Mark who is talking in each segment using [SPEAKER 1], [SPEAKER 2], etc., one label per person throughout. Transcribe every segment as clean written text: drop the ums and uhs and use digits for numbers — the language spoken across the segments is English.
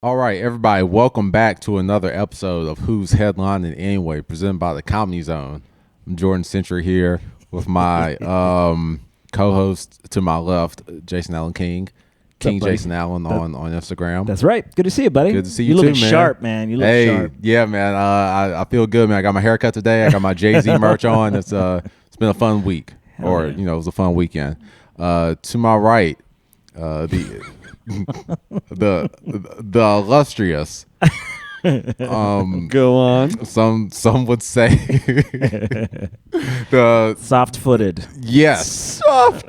[SPEAKER 1] All right, everybody, welcome back to another episode of Who's Headlining Anyway, presented by the Comedy Zone. I'm Jordan Centry here with my co-host to my left, Jason Allen King. King Jason Allen on Instagram.
[SPEAKER 2] That's right. Good to see you, buddy.
[SPEAKER 1] Good to see you
[SPEAKER 2] too,
[SPEAKER 1] too,
[SPEAKER 2] man. You look sharp, man. You look sharp.
[SPEAKER 1] Yeah, man. I feel good, man. I got my haircut today. I got my Jay-Z merch on. It's been a fun week, it was a fun weekend. To my right, the illustrious.
[SPEAKER 3] Go on.
[SPEAKER 1] Some would say the
[SPEAKER 2] soft-footed.
[SPEAKER 1] Yes, I'm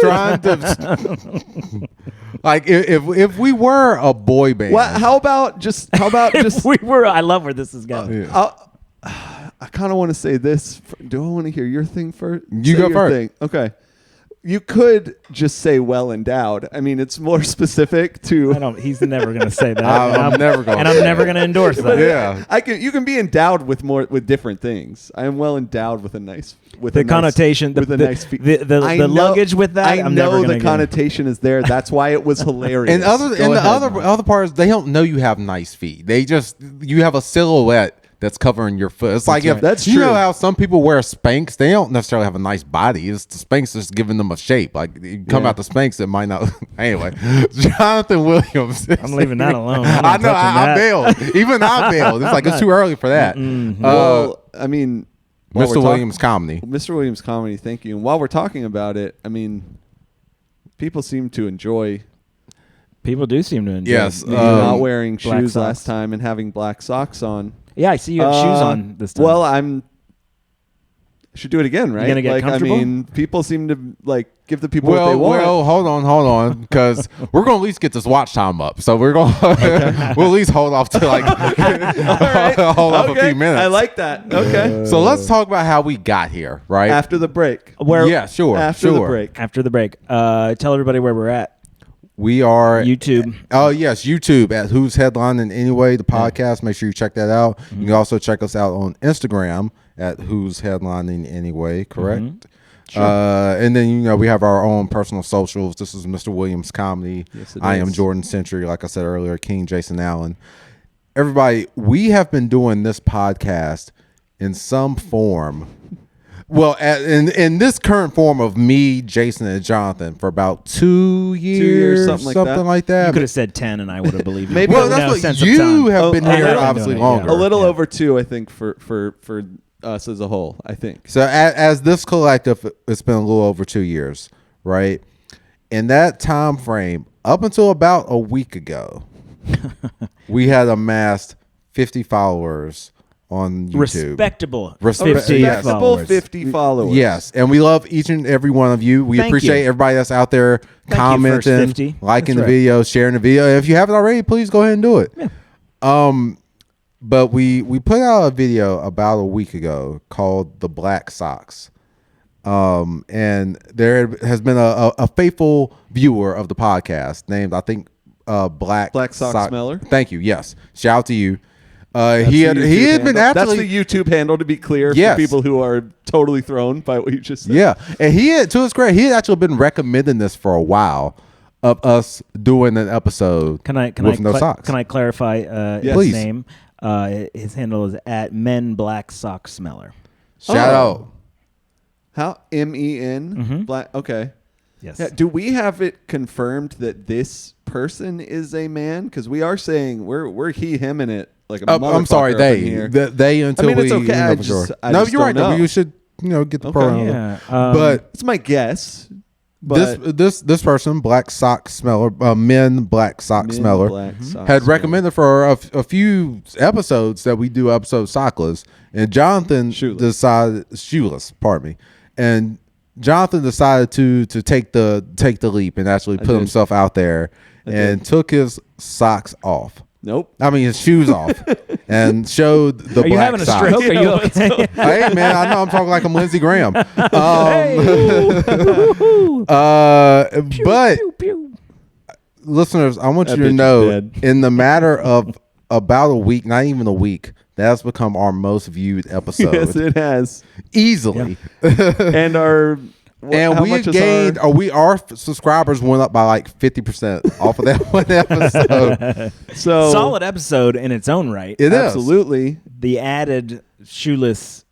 [SPEAKER 1] trying to like if we were a boy band.
[SPEAKER 3] How about just
[SPEAKER 2] we were. I love where this is going.
[SPEAKER 3] I kind of want to say this. Do I want to hear your thing first?
[SPEAKER 1] You go first.
[SPEAKER 3] Okay. You could just say well endowed. I mean, it's more specific to.
[SPEAKER 2] He's never going to say that.
[SPEAKER 1] I'm never going.
[SPEAKER 2] And I'm never going to endorse that.
[SPEAKER 1] Yeah.
[SPEAKER 3] You can be endowed with different things. I am well endowed with a nice
[SPEAKER 2] connotation
[SPEAKER 3] with a nice
[SPEAKER 2] the luggage with that.
[SPEAKER 3] I know the connotation is there. That's why it was hilarious.
[SPEAKER 1] And other parts, they don't know you have nice feet. You have a silhouette that's covering your foot. It's like
[SPEAKER 3] that's
[SPEAKER 1] you
[SPEAKER 3] true.
[SPEAKER 1] know how some people wear Spanx, they don't necessarily have a nice body. It's the Spanx just giving them a shape. Like you come out the Spanx, it might not. Anyway, Jonathan Williams.
[SPEAKER 2] I'm leaving that alone.
[SPEAKER 1] I know. I bailed. Even I bailed. It's like it's too early for that.
[SPEAKER 3] Well, I mean,
[SPEAKER 1] Mr. Williams comedy.
[SPEAKER 3] Mr. Williams comedy. Thank you. And while we're talking about it, I mean, people seem to enjoy.
[SPEAKER 2] People do seem to enjoy.
[SPEAKER 1] Yes,
[SPEAKER 3] not wearing shoes
[SPEAKER 2] socks.
[SPEAKER 3] last time and having black socks on.
[SPEAKER 2] Yeah, I see you have shoes on this time.
[SPEAKER 3] Well, I should do it again, right?
[SPEAKER 2] You gonna get comfortable?
[SPEAKER 3] I mean, people seem to give the people what they want.
[SPEAKER 1] Well, hold on, because we're gonna at least get this watch time up. So we're gonna we'll at least hold off to hold off a few minutes.
[SPEAKER 3] I like that. Okay.
[SPEAKER 1] So let's talk about how we got here, right?
[SPEAKER 3] After the break.
[SPEAKER 1] Yeah, sure.
[SPEAKER 3] After the break.
[SPEAKER 2] After the break. Tell everybody where we're at.
[SPEAKER 1] We are
[SPEAKER 2] YouTube.
[SPEAKER 1] Oh yes, YouTube at Who's Headlining Anyway, the podcast. Make sure you check that out. You can also check us out on Instagram at Who's Headlining Anyway. Correct.
[SPEAKER 3] Sure.
[SPEAKER 1] And then we have our own personal socials. This is Mr. Williams Comedy.
[SPEAKER 3] Yes,
[SPEAKER 1] I am Jordan Centry. Like I said earlier, King Jason Allen. Everybody, we have been doing this podcast in some form. Well, in this current form of me, Jason, and Jonathan for about 2 years,
[SPEAKER 3] 2 years, something like that.
[SPEAKER 2] You could have said 10 and I would have believed you.
[SPEAKER 3] Maybe
[SPEAKER 1] well, that's what you have been here obviously longer.
[SPEAKER 3] A little over 2, I think, for us as a whole, I think.
[SPEAKER 1] So as this collective, it's been a little over 2 years, right? In that time frame, up until about a week ago, we had amassed 50 followers on YouTube.
[SPEAKER 2] Respectable
[SPEAKER 3] 50 followers.
[SPEAKER 1] Yes, and we love each and every one of you. We appreciate everybody that's out there commenting, liking the video, sharing the video. If you haven't already, please go ahead and do it. Yeah. But we put out a video about a week ago called The Black Socks. And there has been a faithful viewer of the podcast named, I think, Black
[SPEAKER 3] Sock Smeller.
[SPEAKER 1] Thank you. Yes. Shout out to you. He had been actually.
[SPEAKER 3] That's the YouTube handle, to be clear, for people who are totally thrown by what you just said.
[SPEAKER 1] Yeah, and he had, to his credit, he had actually been recommending this for a while of us doing an episode. No socks.
[SPEAKER 2] Can I clarify his name? His handle is at Men Black Sock Smeller.
[SPEAKER 1] Shout out.
[SPEAKER 3] How MEN Black? Okay.
[SPEAKER 2] Yes.
[SPEAKER 3] Yeah, do we have it confirmed that this person is a man? Because we are saying we're he him in it. Like a
[SPEAKER 1] I'm sorry, they until
[SPEAKER 3] it's okay. I just
[SPEAKER 1] you're right.
[SPEAKER 3] know.
[SPEAKER 1] You should get the program.
[SPEAKER 2] Yeah,
[SPEAKER 1] but
[SPEAKER 3] it's my guess. But
[SPEAKER 1] this person, Black Sock Smeller, Men Black Sock Smeller, had recommended for a few episodes that we do episode sockless, and Jonathan decided shoeless. Pardon me, and Jonathan decided to take the leap and actually put himself out there and took his socks off.
[SPEAKER 3] Nope.
[SPEAKER 1] I mean, his shoes off and showed the
[SPEAKER 2] Are
[SPEAKER 1] black
[SPEAKER 2] you having
[SPEAKER 1] socks.
[SPEAKER 2] a stroke? Are you okay?
[SPEAKER 1] Hey, man, I know I'm talking like I'm Lindsey Graham. But listeners, I want you to know, in the matter of about a week, not even a week, that has become our most viewed episode.
[SPEAKER 3] Yes, it has.
[SPEAKER 1] Easily.
[SPEAKER 3] And our
[SPEAKER 1] And we gained, our subscribers went up by like 50% off of that one episode.
[SPEAKER 3] So
[SPEAKER 2] solid episode in its own right.
[SPEAKER 1] It is.
[SPEAKER 3] Absolutely.
[SPEAKER 2] The added shoeless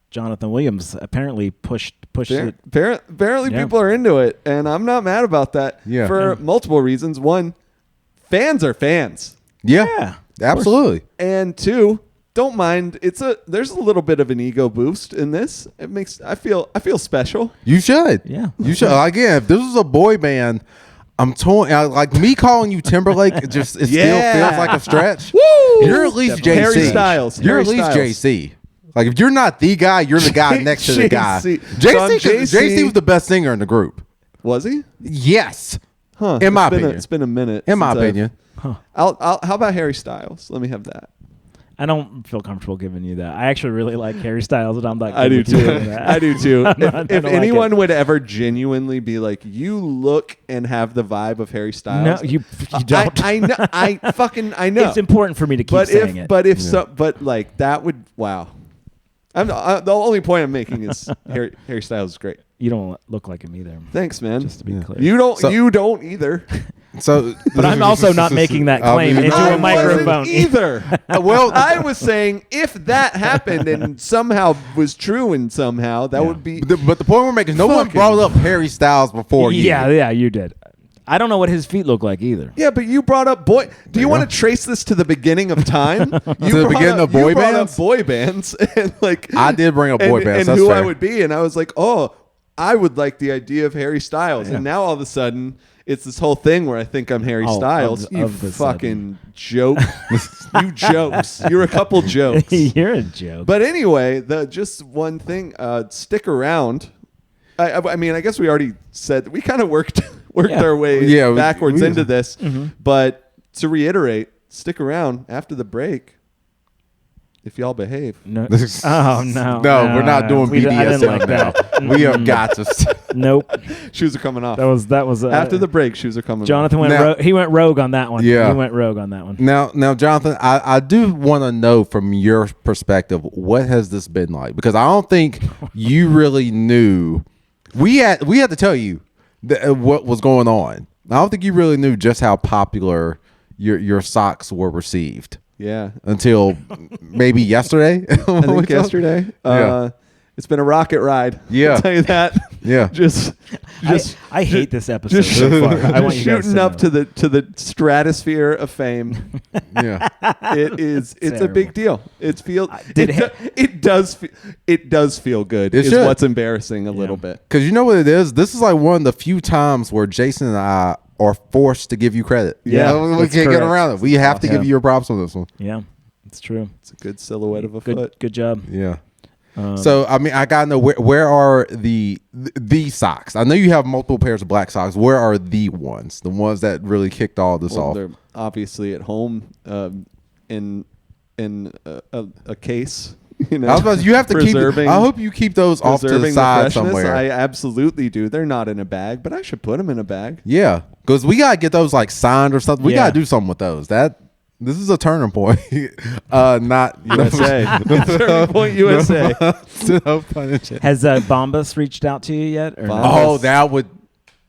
[SPEAKER 2] Jonathan Williams apparently pushed it.
[SPEAKER 3] Apparently people are into it, and I'm not mad about that for multiple reasons. One, fans are fans.
[SPEAKER 1] Yeah, absolutely.
[SPEAKER 3] And two, don't mind. There's a little bit of an ego boost in this. It makes I feel special.
[SPEAKER 1] You should.
[SPEAKER 2] Yeah.
[SPEAKER 1] You should. Again, if this was a boy band, I'm torn. Like me calling you Timberlake, it still feels like a stretch.
[SPEAKER 3] Woo!
[SPEAKER 1] You're at least JC.
[SPEAKER 3] Harry Styles.
[SPEAKER 1] You're at least JC. Like if you're not the guy, you're the guy next to the guy. JC was the best singer in the group.
[SPEAKER 3] Was he?
[SPEAKER 1] Yes.
[SPEAKER 3] Huh.
[SPEAKER 1] In my opinion.
[SPEAKER 3] It's been a minute.
[SPEAKER 1] In my opinion.
[SPEAKER 3] How about Harry Styles? Let me have that.
[SPEAKER 2] I don't feel comfortable giving you that. I actually really like Harry Styles, and I'm like,
[SPEAKER 3] I do too. I do too. If anyone would ever genuinely be like, you look and have the vibe of Harry Styles.
[SPEAKER 2] No, you don't.
[SPEAKER 3] I know. I know.
[SPEAKER 2] It's important for me to keep saying it.
[SPEAKER 3] But that would, wow. The only point I'm making is Harry Styles is great.
[SPEAKER 2] You don't look like him either.
[SPEAKER 3] Thanks, man.
[SPEAKER 2] Just to be clear.
[SPEAKER 3] You don't either.
[SPEAKER 2] But I'm also not making that claim into a microphone
[SPEAKER 3] either. Well, I was saying if that happened and somehow was true and somehow that would be.
[SPEAKER 1] But the point we're making is no one brought up Harry Styles before you.
[SPEAKER 2] Yeah, you did. I don't know what his feet look like either.
[SPEAKER 3] Yeah, but you brought up boy. Do you want to trace this to the beginning of time?
[SPEAKER 1] To the beginning of boy bands?
[SPEAKER 3] Up boy bands, and
[SPEAKER 1] I did bring up boy bands.
[SPEAKER 3] And
[SPEAKER 1] who
[SPEAKER 3] I would be, and I was like, oh, I would like the idea of Harry Styles, and now all of a sudden. It's this whole thing where I think I'm Harry Styles. You fucking joke. You jokes. You're a couple jokes.
[SPEAKER 2] You're a joke.
[SPEAKER 3] But anyway, just one thing. Stick around. I mean, I guess we already said we kind of worked our way backwards into this. Mm-hmm. But to reiterate, stick around after the break. If y'all behave.
[SPEAKER 2] No. Oh, no.
[SPEAKER 1] No, we're not doing BDSM like that. We have got to.
[SPEAKER 2] Nope.
[SPEAKER 3] Shoes are coming off.
[SPEAKER 2] That was
[SPEAKER 3] after the break, shoes are coming
[SPEAKER 2] Jonathan
[SPEAKER 3] off.
[SPEAKER 2] Jonathan went rogue on that one.
[SPEAKER 1] Yeah.
[SPEAKER 2] He went rogue on that one.
[SPEAKER 1] Now, Jonathan, I do want to know from your perspective, what has this been like? Because I don't think you really knew. We had to tell you what was going on. I don't think you really knew just how popular your socks were received.
[SPEAKER 3] Yeah.
[SPEAKER 1] Until maybe yesterday.
[SPEAKER 3] I think yesterday. It's been a rocket ride.
[SPEAKER 1] Yeah.
[SPEAKER 3] I'll tell you that.
[SPEAKER 1] Yeah.
[SPEAKER 2] I hate this episode so far. I want you guys
[SPEAKER 3] shooting up to the stratosphere of fame.
[SPEAKER 1] Yeah.
[SPEAKER 3] It's a big deal. It does feel good.
[SPEAKER 1] It
[SPEAKER 3] is
[SPEAKER 1] should.
[SPEAKER 3] What's embarrassing a little bit.
[SPEAKER 1] Because you know what it is? This is like one of the few times where Jason and I are forced to give you credit.
[SPEAKER 3] Yeah.
[SPEAKER 1] We can't get around it. We have to give you your props on this one.
[SPEAKER 2] Yeah. It's true.
[SPEAKER 3] It's a good silhouette of a foot.
[SPEAKER 2] Good job.
[SPEAKER 1] Yeah. So I mean, I gotta know where are the socks? I know you have multiple pairs of black socks. Where are the ones that really kicked all this off?
[SPEAKER 3] They're obviously at home in a case. You know,
[SPEAKER 1] I was about to, you have to keep. I hope you keep those off to the side somewhere.
[SPEAKER 3] I absolutely do. They're not in a bag, but I should put them in a bag.
[SPEAKER 1] Yeah, because we gotta get those like signed or something. We gotta do something with those. This is a turning point. Not
[SPEAKER 3] USA. Turning point USA.
[SPEAKER 2] Has Bombas reached out to you yet? Or
[SPEAKER 1] oh,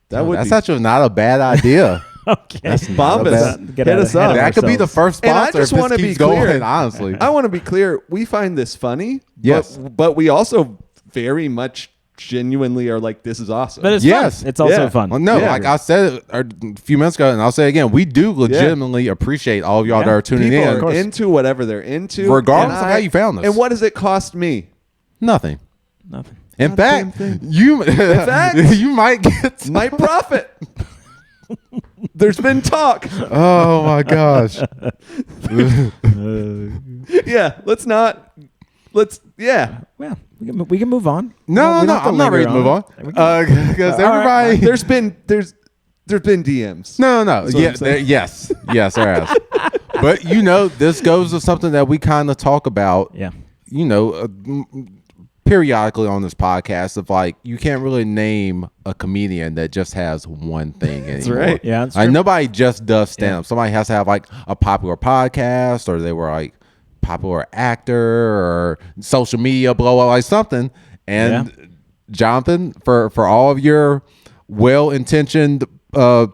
[SPEAKER 1] that's actually not a bad idea.
[SPEAKER 3] Okay. Bombas. Hit us up.
[SPEAKER 1] That could be the first sponsor.
[SPEAKER 3] And I just want to be clear.
[SPEAKER 1] Honestly,
[SPEAKER 3] I want to be clear. We find this funny.
[SPEAKER 1] Yes.
[SPEAKER 3] But we also very much genuinely are like, this is awesome.
[SPEAKER 2] But it's fun. It's also fun.
[SPEAKER 1] Well, no, like I said a few minutes ago, and I'll say it again, we do legitimately appreciate all of y'all that are tuning in.
[SPEAKER 3] People are into whatever they're into.
[SPEAKER 1] Regardless of how you found this.
[SPEAKER 3] And what does it cost me?
[SPEAKER 1] Nothing. In
[SPEAKER 3] Not
[SPEAKER 1] fact, you might get
[SPEAKER 3] might profit. There's been talk.
[SPEAKER 1] Oh my gosh.
[SPEAKER 3] Yeah, yeah.
[SPEAKER 2] Well, we can move on.
[SPEAKER 1] No, I'm not ready to move on. Because everybody,
[SPEAKER 3] there's been DMs.
[SPEAKER 1] No. Yes, there has. But this goes to something that we kind of talk about.
[SPEAKER 2] Yeah.
[SPEAKER 1] Periodically on this podcast of like, you can't really name a comedian that just has one thing anymore.
[SPEAKER 3] That's right.
[SPEAKER 2] Yeah, that's
[SPEAKER 1] like, nobody just does stand up. Somebody has to have like a popular podcast, or they were like popular actor, or social media blow up, like something. And Jonathan, for all of your well-intentioned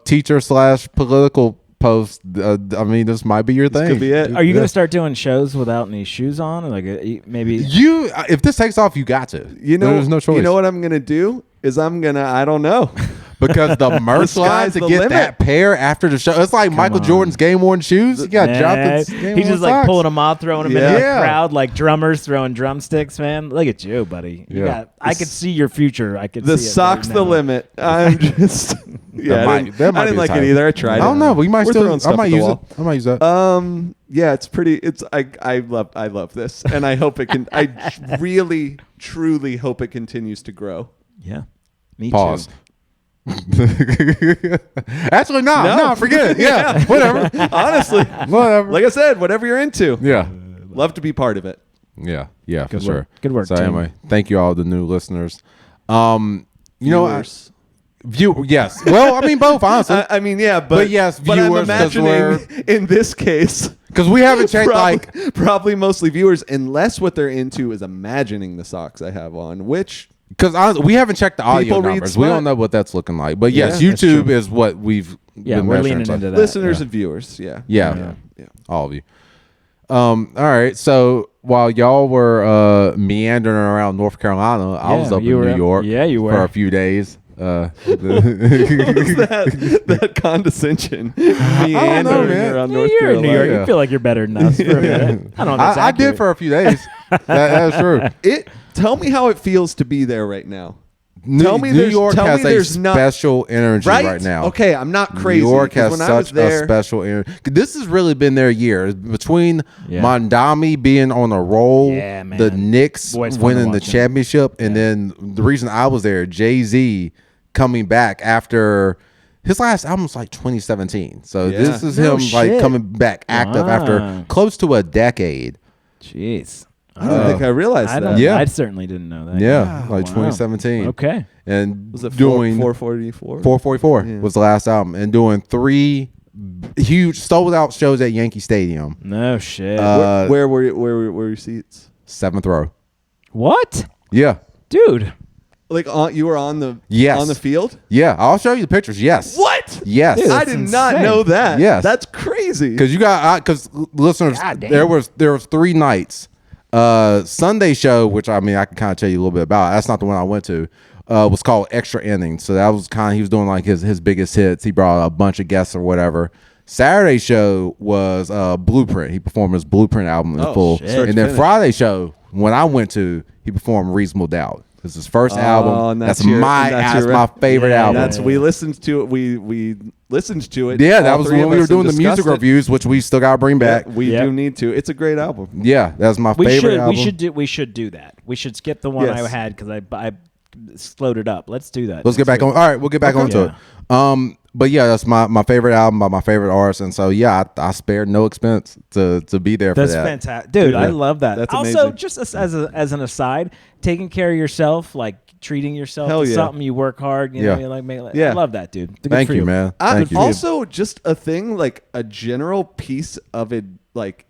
[SPEAKER 1] teacher/political posts. I mean, this might be your thing.
[SPEAKER 3] Could be it.
[SPEAKER 2] Are you going to start doing shows without any shoes on? Like maybe
[SPEAKER 1] if this takes off, you got to. There's no choice.
[SPEAKER 3] You know what I'm going to do is I don't know.
[SPEAKER 1] Because the merch line to get that pair after the show, it's like Michael Jordan's game-worn shoes. You got Jonathan's game-worn
[SPEAKER 2] He's just
[SPEAKER 1] socks.
[SPEAKER 2] like pulling them off, throwing them in the crowd like drummers throwing drumsticks, man. Look at you, buddy. I could see your future. I could see
[SPEAKER 3] the socks
[SPEAKER 2] right
[SPEAKER 3] the limit. I'm just I didn't like it either. I tried it.
[SPEAKER 1] I don't know, but we might still I might use it. I might use that.
[SPEAKER 3] Yeah, it's pretty I love this, and I hope it can I really truly hope it continues to grow.
[SPEAKER 2] Yeah. Me
[SPEAKER 1] Pause.
[SPEAKER 2] too.
[SPEAKER 1] Actually, no, forget it. Yeah, whatever.
[SPEAKER 3] Honestly,
[SPEAKER 1] whatever.
[SPEAKER 3] Like I said, whatever you're into.
[SPEAKER 1] Yeah,
[SPEAKER 3] love to be part of it.
[SPEAKER 1] Yeah, for
[SPEAKER 2] Good
[SPEAKER 1] sure.
[SPEAKER 2] Work. Good work.
[SPEAKER 1] So
[SPEAKER 2] team.
[SPEAKER 1] anyway, thank you all the new listeners.
[SPEAKER 3] Viewers.
[SPEAKER 1] Yes. Well, I mean both. Honestly,
[SPEAKER 3] I mean yeah, but
[SPEAKER 1] yes,
[SPEAKER 3] but
[SPEAKER 1] viewers.
[SPEAKER 3] I'm imagining in this case
[SPEAKER 1] because we haven't checked
[SPEAKER 3] probably mostly viewers, unless what they're into is imagining the socks I have on, which.
[SPEAKER 1] Because we haven't checked the audio
[SPEAKER 3] People
[SPEAKER 1] numbers. We don't know what that's looking like. But yes,
[SPEAKER 3] Yeah,
[SPEAKER 1] YouTube is what we've been
[SPEAKER 2] we're
[SPEAKER 1] measuring.
[SPEAKER 2] leaning into that.
[SPEAKER 3] Listeners and viewers,
[SPEAKER 1] Yeah. All of you. All right. So while y'all were meandering around North Carolina, I was up in New York for a few days.
[SPEAKER 3] that condescension. Meandering around North
[SPEAKER 2] Carolina.
[SPEAKER 3] In
[SPEAKER 2] New York. You feel like you're better than us for a minute. I don't know.
[SPEAKER 1] I did for a few days. That is true.
[SPEAKER 3] Tell me how it feels to be there right now.
[SPEAKER 1] New York has a special energy right now.
[SPEAKER 3] Okay, I'm not crazy.
[SPEAKER 1] New York has such a special energy. This has really been their year. Between Mondami being on a roll, the Knicks winning the championship, and then the reason I was there, Jay-Z coming back after his last album was like 2017. So this is him like coming back active after close to a decade.
[SPEAKER 2] Jeez.
[SPEAKER 3] I don't think I realized that.
[SPEAKER 2] I certainly didn't know that.
[SPEAKER 1] Yeah, like 2017.
[SPEAKER 2] Okay.
[SPEAKER 1] And
[SPEAKER 3] was it doing 444?
[SPEAKER 1] 444 was the last album, and doing 3 huge sold out shows at Yankee Stadium.
[SPEAKER 2] No shit.
[SPEAKER 3] Where were your seats?
[SPEAKER 1] 7th row.
[SPEAKER 2] What?
[SPEAKER 1] Yeah,
[SPEAKER 2] dude.
[SPEAKER 3] Like you were on the on the field?
[SPEAKER 1] Yeah, I'll show you the pictures. Yes.
[SPEAKER 3] What?
[SPEAKER 1] Yes.
[SPEAKER 3] Dude, I did not know that.
[SPEAKER 1] Yes,
[SPEAKER 3] that's crazy.
[SPEAKER 1] Because listeners, there was 3 nights. Sunday show, which I mean I can kind of tell you a little bit about. That's not the one I went to. Was called Extra Innings. So that was he was doing like his biggest hits. He brought a bunch of guests or whatever. Saturday show was Blueprint. He performed his Blueprint album in full. And then Friday show, when I went to, he performed Reasonable Doubt. This is his first album. That's my favorite album.
[SPEAKER 3] We listened to it. We listened to it.
[SPEAKER 1] Yeah, that was when we were doing the music reviews, which we still got to bring back.
[SPEAKER 3] We do need to. It's a great album.
[SPEAKER 1] Yeah, that's my favorite album.
[SPEAKER 2] We should do that. We should skip the one I had because I slowed it up. Let's do that.
[SPEAKER 1] Let's get back on. All right, we'll get back onto it. But yeah, that's my favorite album by my favorite artist, and so I spared no expense to be there for that.
[SPEAKER 2] That's fantastic, dude. I love that.
[SPEAKER 3] That's
[SPEAKER 2] also,
[SPEAKER 3] amazing.
[SPEAKER 2] just as an aside, taking care of yourself, like treating yourself is something you work hard. You know, you I love that, dude.
[SPEAKER 1] Thank you, man. Thank you.
[SPEAKER 3] Also, just a thing like a general piece of it, like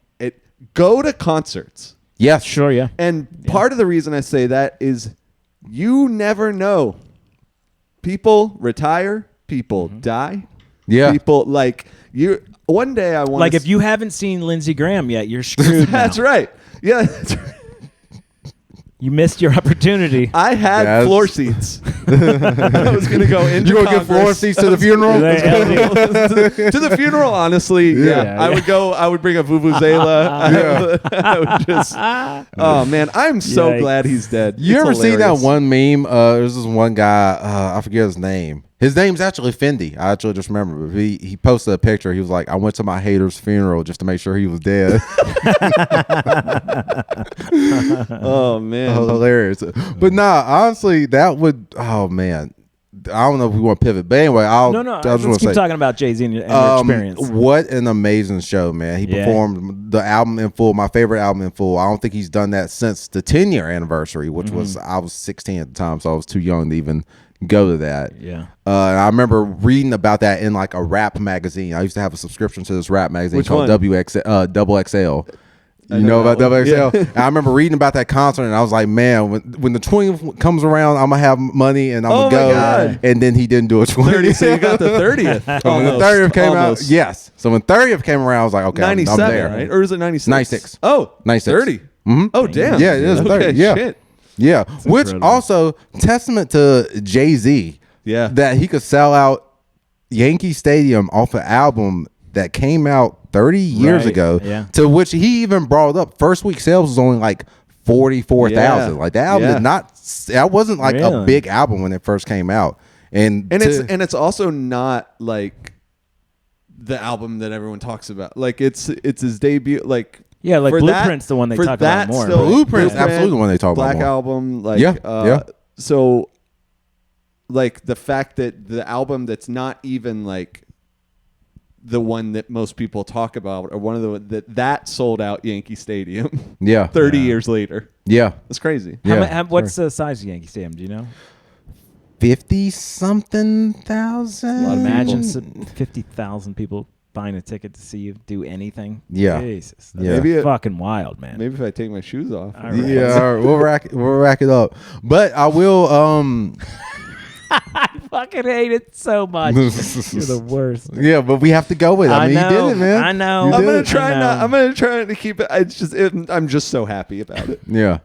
[SPEAKER 3] go to concerts.
[SPEAKER 1] Yes,
[SPEAKER 2] sure, yeah.
[SPEAKER 3] And part of the reason I say that is you never know. People retire. People die.
[SPEAKER 1] Yeah.
[SPEAKER 3] People one day I want
[SPEAKER 2] if you haven't seen Lindsey Graham yet, you're screwed.
[SPEAKER 3] That's right. Yeah, that's right.
[SPEAKER 2] You missed your opportunity.
[SPEAKER 3] I had floor seats. I was going to go into
[SPEAKER 1] You going to get floor seats to the funeral?
[SPEAKER 3] To the funeral, honestly. I would go. I would bring a vuvuzela. I would just. Oh man, I'm so glad he's dead.
[SPEAKER 1] You ever see that one meme? There's this one guy. I forget his name. His name's actually Fendi. I actually just remember. He posted a picture. He was like, I went to my hater's funeral just to make sure he was dead.
[SPEAKER 3] Oh, man.
[SPEAKER 1] Hilarious. But honestly, that would, oh, man. I don't know if we want to pivot. But anyway,
[SPEAKER 2] let's keep talking about Jay-Z and your experience.
[SPEAKER 1] What an amazing show, man. He performed the album in full, my favorite album in full. I don't think he's done that since the 10-year anniversary, which was, I was 16 at the time, so I was too young to even go to that.
[SPEAKER 2] Yeah.
[SPEAKER 1] And I remember reading about that in like a rap magazine. I used to have a subscription to this rap magazine called
[SPEAKER 3] one?
[SPEAKER 1] Double XL. You know about Double XL? Yeah. I remember reading about that concert, and I was like, man, when the 20th comes around, I'm going to have money, and I'm going to go. God. And then he didn't do a 20th.
[SPEAKER 3] So you got the 30th.
[SPEAKER 1] So when the 30th came out, yes. So when 30th came around, I was like, okay,
[SPEAKER 3] 97,
[SPEAKER 1] I'm there.
[SPEAKER 3] Right? Or is it 96?
[SPEAKER 1] 96.
[SPEAKER 3] Oh,
[SPEAKER 1] 96.
[SPEAKER 3] 30. Mm-hmm. Oh, damn.
[SPEAKER 1] Yeah, it is 30.
[SPEAKER 3] Okay,
[SPEAKER 1] yeah.
[SPEAKER 3] Shit.
[SPEAKER 1] Yeah. That's which incredible. Also, testament to Jay-Z.
[SPEAKER 3] Yeah.
[SPEAKER 1] That he could sell out Yankee Stadium off an album that came out 30 years ago, to which he even brought up first week sales was only like 44,000. Like that album did not, that wasn't like a big album when it first came out. And
[SPEAKER 3] it's also not like the album that everyone talks about. Like it's his debut. Like
[SPEAKER 2] like Blueprint's the one they talk about more.
[SPEAKER 1] Still, Blueprint's absolutely the one they talk
[SPEAKER 3] about
[SPEAKER 1] more.
[SPEAKER 3] Black Album. Like so like the fact that the album that's not even like the one that most people talk about, or one of the that sold out Yankee Stadium. 30 years later.
[SPEAKER 1] Yeah,
[SPEAKER 3] that's crazy.
[SPEAKER 2] What's the size of Yankee Stadium? Do you know?
[SPEAKER 1] 50-something thousand.
[SPEAKER 2] Imagine 50,000 people buying a ticket to see you do anything.
[SPEAKER 1] Yeah,
[SPEAKER 2] Jesus, that's fucking wild, man.
[SPEAKER 3] Maybe if I take my shoes off.
[SPEAKER 1] All right. Yeah, all right, we'll rack it up. But I will.
[SPEAKER 2] I fucking hate it so much. You're the worst.
[SPEAKER 1] Yeah, but we have to go with it. I mean, you did it, man.
[SPEAKER 2] I know.
[SPEAKER 3] I'm gonna try I'm gonna try to keep it. I'm just so happy about it.
[SPEAKER 1] Yeah.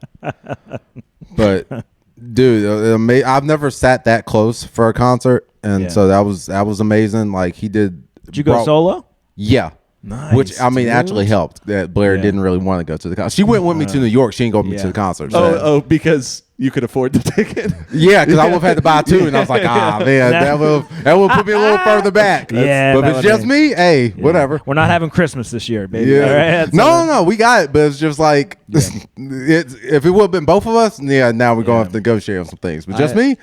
[SPEAKER 1] But dude, I've never sat that close for a concert, and so that was amazing. Like he did.
[SPEAKER 2] Did you go solo?
[SPEAKER 1] Yeah.
[SPEAKER 2] Nice,
[SPEAKER 1] which I mean actually helped that Blair didn't really want to go to the concert. She went with me to New York. She didn't go with me to the concert.
[SPEAKER 3] So. Because you could afford the ticket.
[SPEAKER 1] Yeah, because I would have had to buy two, and I was like, man, that will put me a little further back. But if it's just me, hey, whatever.
[SPEAKER 2] We're not having Christmas this year, baby.
[SPEAKER 1] Yeah.
[SPEAKER 2] All right?
[SPEAKER 1] No, we got it, but it's just like if it would have been both of us, now we're going to have to negotiate on some things. But just me.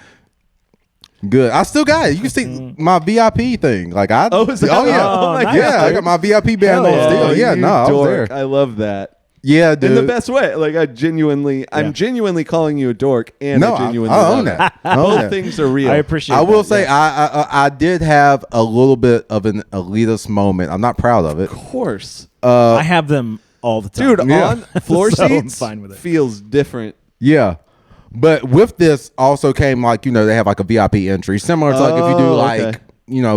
[SPEAKER 1] Good. I still got it. You can see my VIP thing. Like I.
[SPEAKER 3] Oh, is that?
[SPEAKER 1] Oh yeah.
[SPEAKER 3] Oh my God.
[SPEAKER 1] Yeah, I got my VIP band on still. Yeah, no, I was there.
[SPEAKER 3] I love that.
[SPEAKER 1] Yeah, dude.
[SPEAKER 3] In the best way. Like I'm genuinely calling you a dork, and I genuinely
[SPEAKER 1] own that.
[SPEAKER 3] Both things are real.
[SPEAKER 2] I appreciate.
[SPEAKER 1] I will say I did have a little bit of an elitist moment. I'm not proud of it.
[SPEAKER 3] Of course.
[SPEAKER 2] I have them all the time,
[SPEAKER 3] dude. On floor
[SPEAKER 2] so
[SPEAKER 3] seats,
[SPEAKER 2] I'm fine with it.
[SPEAKER 3] Feels different.
[SPEAKER 1] Yeah. But with this also came like, they have like a VIP entry, similar to like if you do like,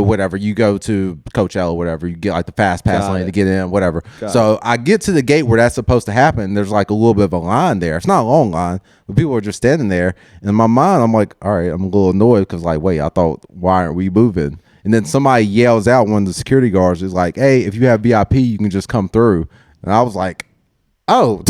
[SPEAKER 1] whatever, you go to Coachella or whatever, you get like the fast pass lane to get in, whatever. So I get to the gate where that's supposed to happen. There's like a little bit of a line there. It's not a long line, but people are just standing there. And in my mind, I'm like, all right, I'm a little annoyed because like, wait, I thought, why aren't we moving? And then somebody yells out, one of the security guards is like, hey, if you have VIP, you can just come through. And I was like, oh,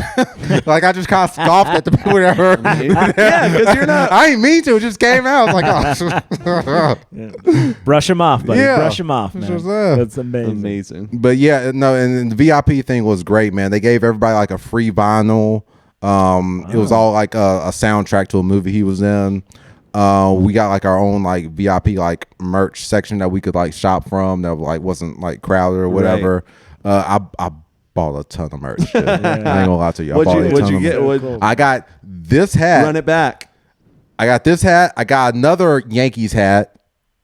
[SPEAKER 1] like I just kind of scoffed at the people whatever.
[SPEAKER 3] Yeah, because you're not.
[SPEAKER 1] I ain't mean to. It just came out. I was like,
[SPEAKER 2] oh. Brush him off, buddy.
[SPEAKER 1] Yeah.
[SPEAKER 2] Brush him off, man. That's amazing.
[SPEAKER 1] But yeah, no, and the VIP thing was great, man. They gave everybody like a free vinyl. It was all like a soundtrack to a movie he was in. We got like our own like VIP like merch section that we could like shop from that like wasn't like crowded or whatever. Right. I bought a ton of merch. I ain't gonna lie to you.
[SPEAKER 3] What'd you get?
[SPEAKER 1] I got this hat.
[SPEAKER 3] Run it back.
[SPEAKER 1] I got this hat. I got another Yankees hat.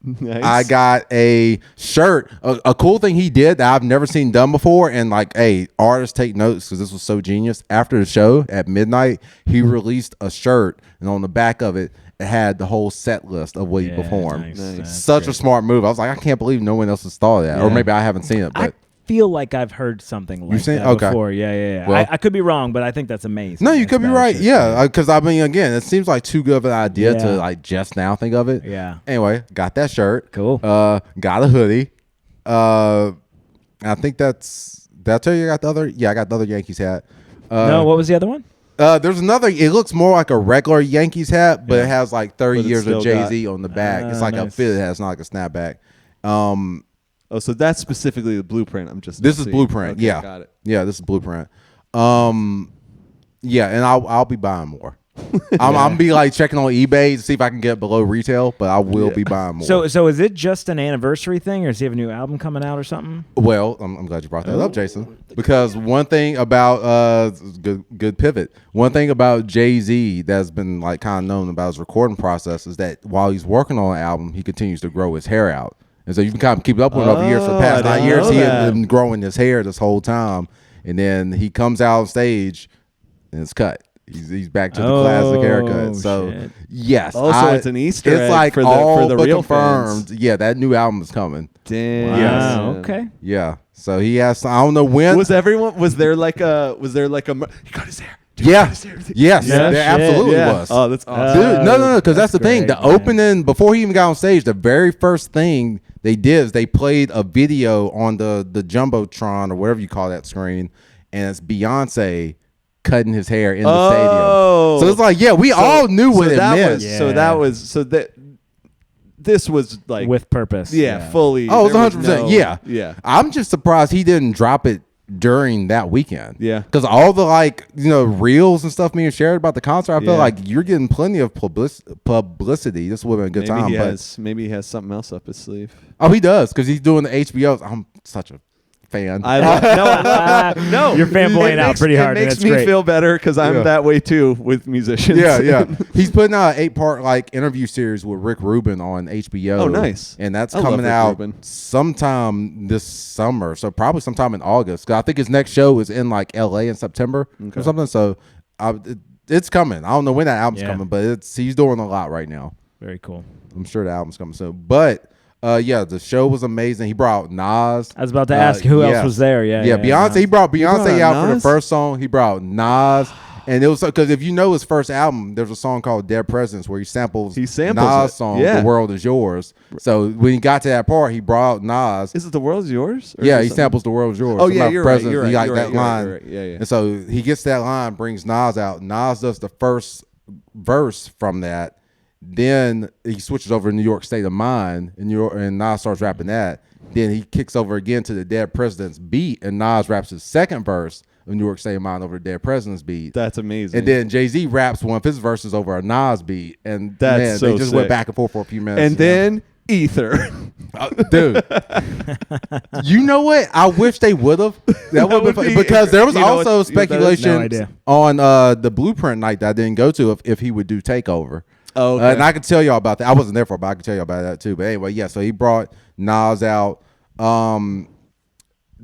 [SPEAKER 3] Nice.
[SPEAKER 1] I got a shirt. A cool thing he did that I've never seen done before, and like, hey, artists take notes because this was so genius. After the show at midnight, he released a shirt, and on the back of it, it had the whole set list of what he performed.
[SPEAKER 3] Nice.
[SPEAKER 1] Such a smart move. I was like, I can't believe no one else has thought of that, or maybe I haven't seen it, but.
[SPEAKER 2] Feel like I've heard something like that before. Yeah. Well, I could be wrong, but I think that's amazing.
[SPEAKER 1] No, you could be right. Yeah, because I mean, again, it seems like too good of an idea to like just now think of it.
[SPEAKER 2] Yeah.
[SPEAKER 1] Anyway, got that shirt.
[SPEAKER 2] Cool.
[SPEAKER 1] Got a hoodie. I think did I tell you I got the other? Yeah, I got the other Yankees hat.
[SPEAKER 2] No, what was the other one?
[SPEAKER 1] There's another. It looks more like a regular Yankees hat, but it has like 30 years of Jay-Z on the back. It's like a fit hat. It's not like a snapback.
[SPEAKER 3] Oh, so that's specifically the Blueprint.
[SPEAKER 1] This is Blueprint.
[SPEAKER 3] Okay,
[SPEAKER 1] yeah,
[SPEAKER 3] got it.
[SPEAKER 1] Yeah, this is Blueprint. Yeah, and I'll be buying more. I'm gonna be like checking on eBay to see if I can get below retail, but I will be buying more.
[SPEAKER 2] So is it just an anniversary thing, or does he have a new album coming out or something?
[SPEAKER 1] Well, I'm glad you brought that up, Jason, because one thing about good pivot. One thing about Jay-Z that's been like kind of known about his recording process is that while he's working on an album, he continues to grow his hair out. And so you can kind of keep it up with him over years. For the past 9 years, he had been growing his hair this whole time. and then he comes out on stage and it's cut. He's back to the classic haircut. So shit. Yes,
[SPEAKER 3] also it's an Easter egg.
[SPEAKER 1] It's like
[SPEAKER 3] for
[SPEAKER 1] all
[SPEAKER 3] the real
[SPEAKER 1] confirmed.
[SPEAKER 3] fans.
[SPEAKER 1] Yeah, that new album is coming.
[SPEAKER 3] Damn.
[SPEAKER 2] Wow.
[SPEAKER 1] Yes.
[SPEAKER 2] Okay.
[SPEAKER 1] Yeah. So he has. I don't know when.
[SPEAKER 3] Was there like a? He cut his hair. Dude,
[SPEAKER 1] yes, there absolutely was.
[SPEAKER 3] Oh, that's awesome.
[SPEAKER 1] Dude, no, because that's the thing. The
[SPEAKER 2] man.
[SPEAKER 1] opening, before he even got on stage, the very first thing they did is they played a video on the Jumbotron or whatever you call that screen, and it's Beyonce cutting his hair in the stadium. So it's like, yeah, we all knew what it meant.
[SPEAKER 3] This was like
[SPEAKER 2] with purpose.
[SPEAKER 3] Yeah, fully.
[SPEAKER 1] Oh, it was 100%.
[SPEAKER 3] Yeah.
[SPEAKER 1] I'm just surprised he didn't drop it during that weekend.
[SPEAKER 3] Yeah.
[SPEAKER 1] Because all the reels and stuff being shared about the concert, I feel like you're getting plenty of publicity. This would have been a good time.
[SPEAKER 3] Maybe he has something else up his sleeve.
[SPEAKER 1] Oh, he does, because he's doing the HBOs. I'm such a fan.
[SPEAKER 3] I love
[SPEAKER 2] You're fanboying out pretty hard.
[SPEAKER 3] It makes me feel better because I'm that way too with musicians.
[SPEAKER 1] Yeah. He's putting out an 8-part interview series with Rick Rubin on HBO.
[SPEAKER 3] Oh, nice.
[SPEAKER 1] And that's coming out sometime this summer. So probably sometime in August. 'Cause I think his next show is in LA in September or something. So it's coming. I don't know when that album's coming, but he's doing a lot right now.
[SPEAKER 2] Very cool.
[SPEAKER 1] I'm sure the album's coming soon. But the show was amazing. He brought Nas.
[SPEAKER 2] I was about to ask who else was there. Yeah,
[SPEAKER 1] Beyonce. He brought Beyonce out
[SPEAKER 3] Nas?
[SPEAKER 1] for the first song. He brought Nas, and it was because if you know his first album, there's a song called "Dead Presidents" where he samples Nas' song "The World Is Yours." So when he got to that part, he brought out Nas.
[SPEAKER 3] Is it "The World Is Yours"?
[SPEAKER 1] Yeah, he samples "The World Is Yours."
[SPEAKER 3] Oh yeah, you're right. You're
[SPEAKER 1] He
[SPEAKER 3] right.
[SPEAKER 1] liked that line.
[SPEAKER 3] You're right. Yeah.
[SPEAKER 1] And so he gets that line, brings Nas out. Nas does the first verse from that. Then he switches over to New York State of Mind, and Nas starts rapping that. Then he kicks over again to the Dead President's beat, and Nas raps his second verse of New York State of Mind over the Dead President's beat.
[SPEAKER 3] That's amazing.
[SPEAKER 1] And then Jay-Z raps one of his verses over a Nas beat, and
[SPEAKER 3] they just
[SPEAKER 1] went back and forth for a few minutes.
[SPEAKER 3] And then Ether.
[SPEAKER 1] Dude, you know what? I wish they would have. That would be because there was also speculation on the Blueprint night that I didn't go to if he would do Takeover.
[SPEAKER 3] Oh, okay.
[SPEAKER 1] And I can tell y'all about that. I wasn't there for it, but I can tell you about that too. But anyway, so he brought Nas out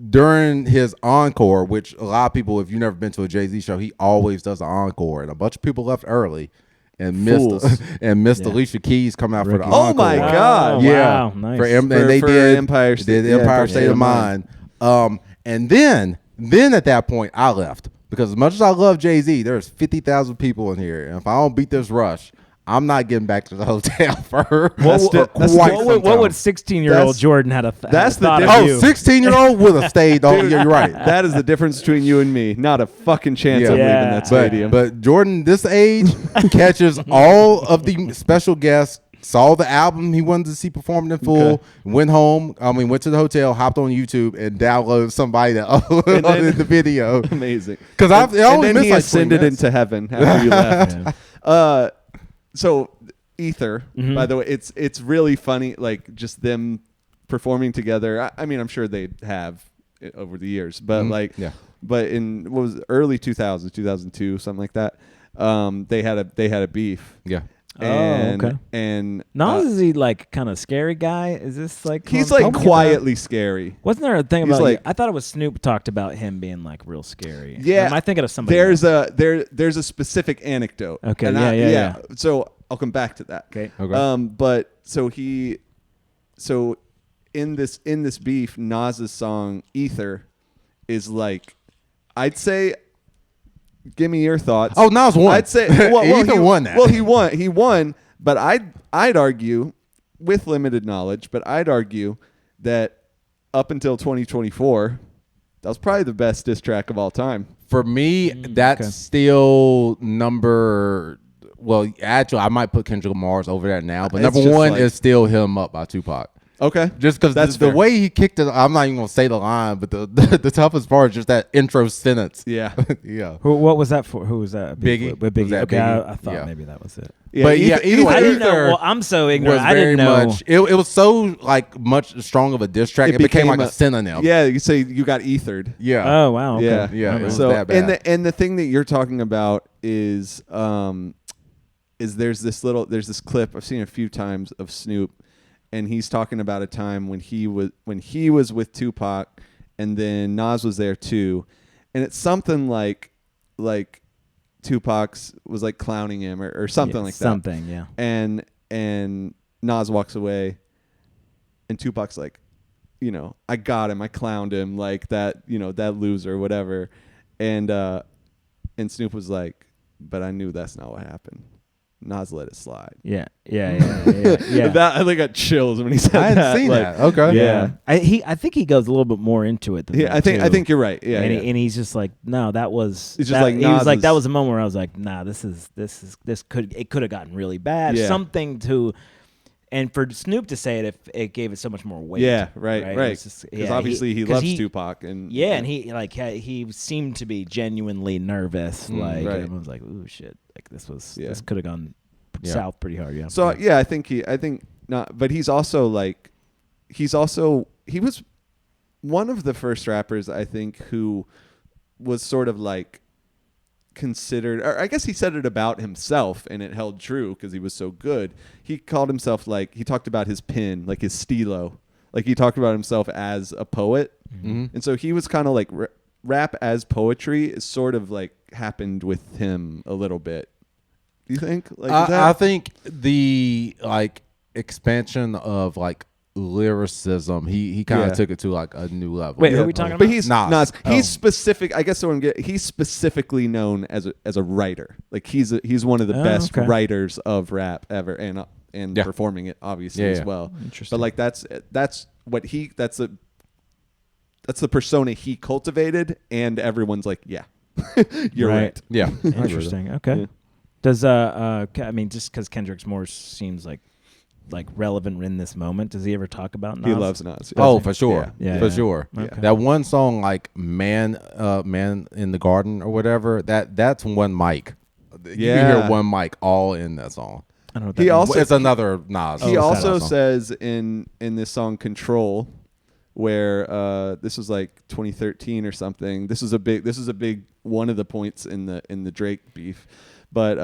[SPEAKER 1] during his encore, which a lot of people, if you've never been to a Jay-Z show, he always does an encore, and a bunch of people left early and missed Alicia Keys coming out for the encore.
[SPEAKER 3] Oh my God!
[SPEAKER 2] Wow, nice.
[SPEAKER 1] And they did
[SPEAKER 3] Empire
[SPEAKER 1] State of Mind. And then at that point, I left because as much as I love Jay-Z, there's 50,000 people in here, and if I don't beat this rush, I'm not getting back to the hotel for
[SPEAKER 2] what would 16-year-old Jordan had a
[SPEAKER 3] that's the
[SPEAKER 2] thought
[SPEAKER 3] difference.
[SPEAKER 2] of you?
[SPEAKER 1] 16-year-old would have stayed. You're right.
[SPEAKER 3] That is the difference between you and me. Not a fucking chance I'm leaving that stadium.
[SPEAKER 1] But Jordan, this age, catches all of the special guests, saw the album he wanted to see performed in full, went home, went to the hotel, hopped on YouTube, and downloaded somebody that uploaded the video.
[SPEAKER 3] Amazing.
[SPEAKER 1] Because I only missed
[SPEAKER 3] he ascended into heaven after you left. So Ether, by the way, it's really funny, like just them performing together. I mean, I'm sure they have over the years, but but in what was it, early 2000s, 2002, something like that. They had a beef.
[SPEAKER 1] Yeah.
[SPEAKER 3] And
[SPEAKER 2] Nas, is he like kind of scary guy? Is this like
[SPEAKER 3] he's like quietly scary?
[SPEAKER 2] Wasn't there a thing about like I thought it was Snoop talked about him being like real scary.
[SPEAKER 3] Yeah,
[SPEAKER 2] or am I thinking of somebody?
[SPEAKER 3] There's a specific anecdote.
[SPEAKER 2] Okay,
[SPEAKER 3] and
[SPEAKER 2] yeah.
[SPEAKER 3] So I'll come back to that.
[SPEAKER 2] Okay.
[SPEAKER 3] But so in this beef, Nas's song Ether is like, I'd say. Give me your thoughts.
[SPEAKER 1] Oh, Nas won.
[SPEAKER 3] I'd say
[SPEAKER 1] he won that.
[SPEAKER 3] Well, he won, but I'd argue, with limited knowledge, but I'd argue that up until 2024, that was probably the best diss track of all time.
[SPEAKER 1] For me, that's still number. Well, actually, I might put Kendrick Lamar's over that now, but number one is still "Him Up" by Tupac.
[SPEAKER 3] Okay,
[SPEAKER 1] just because that's the way he kicked it. I'm not even gonna say the line, but the toughest part is just that intro sentence.
[SPEAKER 3] Yeah,
[SPEAKER 1] yeah.
[SPEAKER 2] What was that for? Who was that?
[SPEAKER 1] Biggie.
[SPEAKER 2] Biggie.
[SPEAKER 1] Okay,
[SPEAKER 2] Biggie? I thought maybe that was it.
[SPEAKER 1] Yeah, but either way,
[SPEAKER 2] I didn't know. Well, I'm so ignorant. I didn't know.
[SPEAKER 1] Much, it was so like much strong of a diss track. It became like a synonym.
[SPEAKER 3] Yeah, you say you got ethered.
[SPEAKER 1] Yeah.
[SPEAKER 2] Oh wow. Okay.
[SPEAKER 1] Yeah. It was that bad.
[SPEAKER 3] And the thing that you're talking about is there's this clip I've seen a few times of Snoop. And he's talking about a time when he was with Tupac, and then Nas was there too, and it's something like Tupac's was like clowning him or something like that.
[SPEAKER 2] Something, yeah.
[SPEAKER 3] And Nas walks away, and Tupac's like, you know, I got him, I clowned him, like that, you know, that loser, whatever. And Snoop was like, but I knew that's not what happened. Nas let it slide.
[SPEAKER 2] Yeah.
[SPEAKER 3] I got chills when he said that.
[SPEAKER 1] I hadn't seen that. Okay.
[SPEAKER 2] Yeah. I think he goes a little bit more into it than that,
[SPEAKER 3] I think you're right. Yeah.
[SPEAKER 2] And he's just like, no, that was.
[SPEAKER 3] It's just
[SPEAKER 2] he was like, that was a moment where I was like, nah, this could have gotten really bad.
[SPEAKER 3] Yeah.
[SPEAKER 2] Something to. And for Snoop to say it, it gave it so much more weight.
[SPEAKER 3] Yeah, right. Because obviously he loves Tupac, and
[SPEAKER 2] and he seemed to be genuinely nervous. Like everyone was like, "Ooh, shit! Like this could have gone south pretty hard." Yeah.
[SPEAKER 3] So I think not, but he was one of the first rappers I think who was sort of like considered, or I guess he said it about himself and it held true because he was so good. He called himself, like, he talked about his pen, like his stilo, like he talked about himself as a poet. And so he was kind of like rap as poetry is sort of like happened with him a little bit. Do you think? Like,
[SPEAKER 1] I think the like expansion of like lyricism, he kind of took it to like a new level.
[SPEAKER 2] Wait, who are we talking about?
[SPEAKER 3] But he's Nas. He's specific. I guess he's specifically known as a writer. Like he's one of the best writers of rap ever, and performing it obviously as well.
[SPEAKER 2] Interesting.
[SPEAKER 3] But like that's the persona he cultivated, and everyone's like, yeah, you're right.
[SPEAKER 1] Yeah,
[SPEAKER 2] interesting. Okay. Yeah. Does I mean, just because Kendrick's more seems like relevant in this moment, does he ever talk about Nas?
[SPEAKER 3] He loves Nas.
[SPEAKER 1] For sure. For sure. Okay. That one song, like Man in the Garden or whatever, that's one mic. You can hear one mic all in that song.
[SPEAKER 2] I don't know what
[SPEAKER 1] it's another Nas.
[SPEAKER 3] He also says in this song Control, where this was like 2013 or something. This is a big one of the points in the Drake beef, but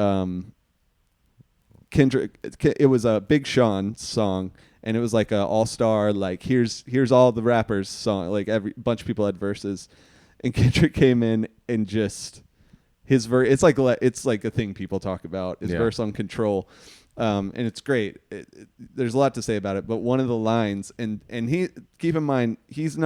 [SPEAKER 3] Kendrick, it was a Big Sean song, and it was like a all-star, like here's all the rappers song, like every bunch of people had verses, and Kendrick came in and just his verse, it's like a thing people talk about, his verse on Control, and it's great. There's a lot to say about it, but one of the lines, and he, keep in mind, he's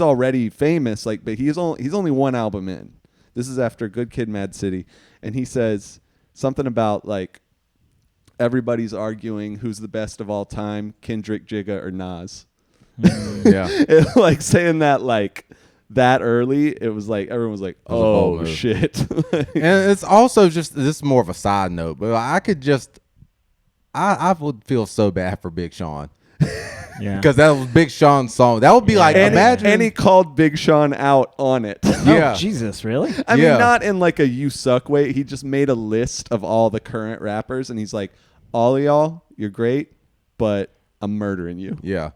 [SPEAKER 3] already famous, like, but he's only one album in. This is after Good Kid, Mad City, and he says something about like everybody's arguing who's the best of all time, Kendrick, Jigga, or Nas. Like saying that like that early, it was like everyone was like, "Oh shit!"
[SPEAKER 1] And it's also just, this is more of a side note, but I would feel so bad for Big Sean. Because that was Big Sean's song. That would be like, imagine.
[SPEAKER 3] And he called Big Sean out on it.
[SPEAKER 2] Oh, Jesus, really?
[SPEAKER 3] I mean, not in like a you suck way. He just made a list of all the current rappers, and he's like, all of y'all, you're great, but I'm murdering you.
[SPEAKER 1] Yeah.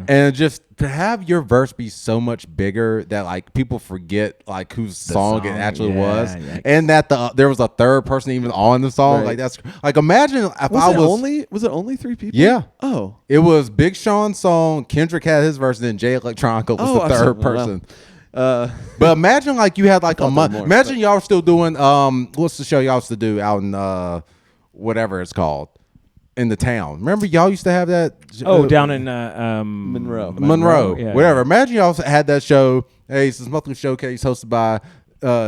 [SPEAKER 1] And just to have your verse be so much bigger that like people forget like whose song it actually was, and that there was a third person even on the song. Like that's like, imagine if
[SPEAKER 3] was it only three people?
[SPEAKER 1] Yeah.
[SPEAKER 3] Oh,
[SPEAKER 1] it was Big Sean's song. Kendrick had his verse, and then Jay Electronica was the third person. But imagine like you had like a month. Imagine y'all were still doing what's the show y'all used to do out in whatever it's called. In the town. Remember y'all used to have that?
[SPEAKER 2] Down in
[SPEAKER 3] Monroe.
[SPEAKER 1] Whatever. Imagine y'all had that show. Hey, it's this monthly showcase hosted by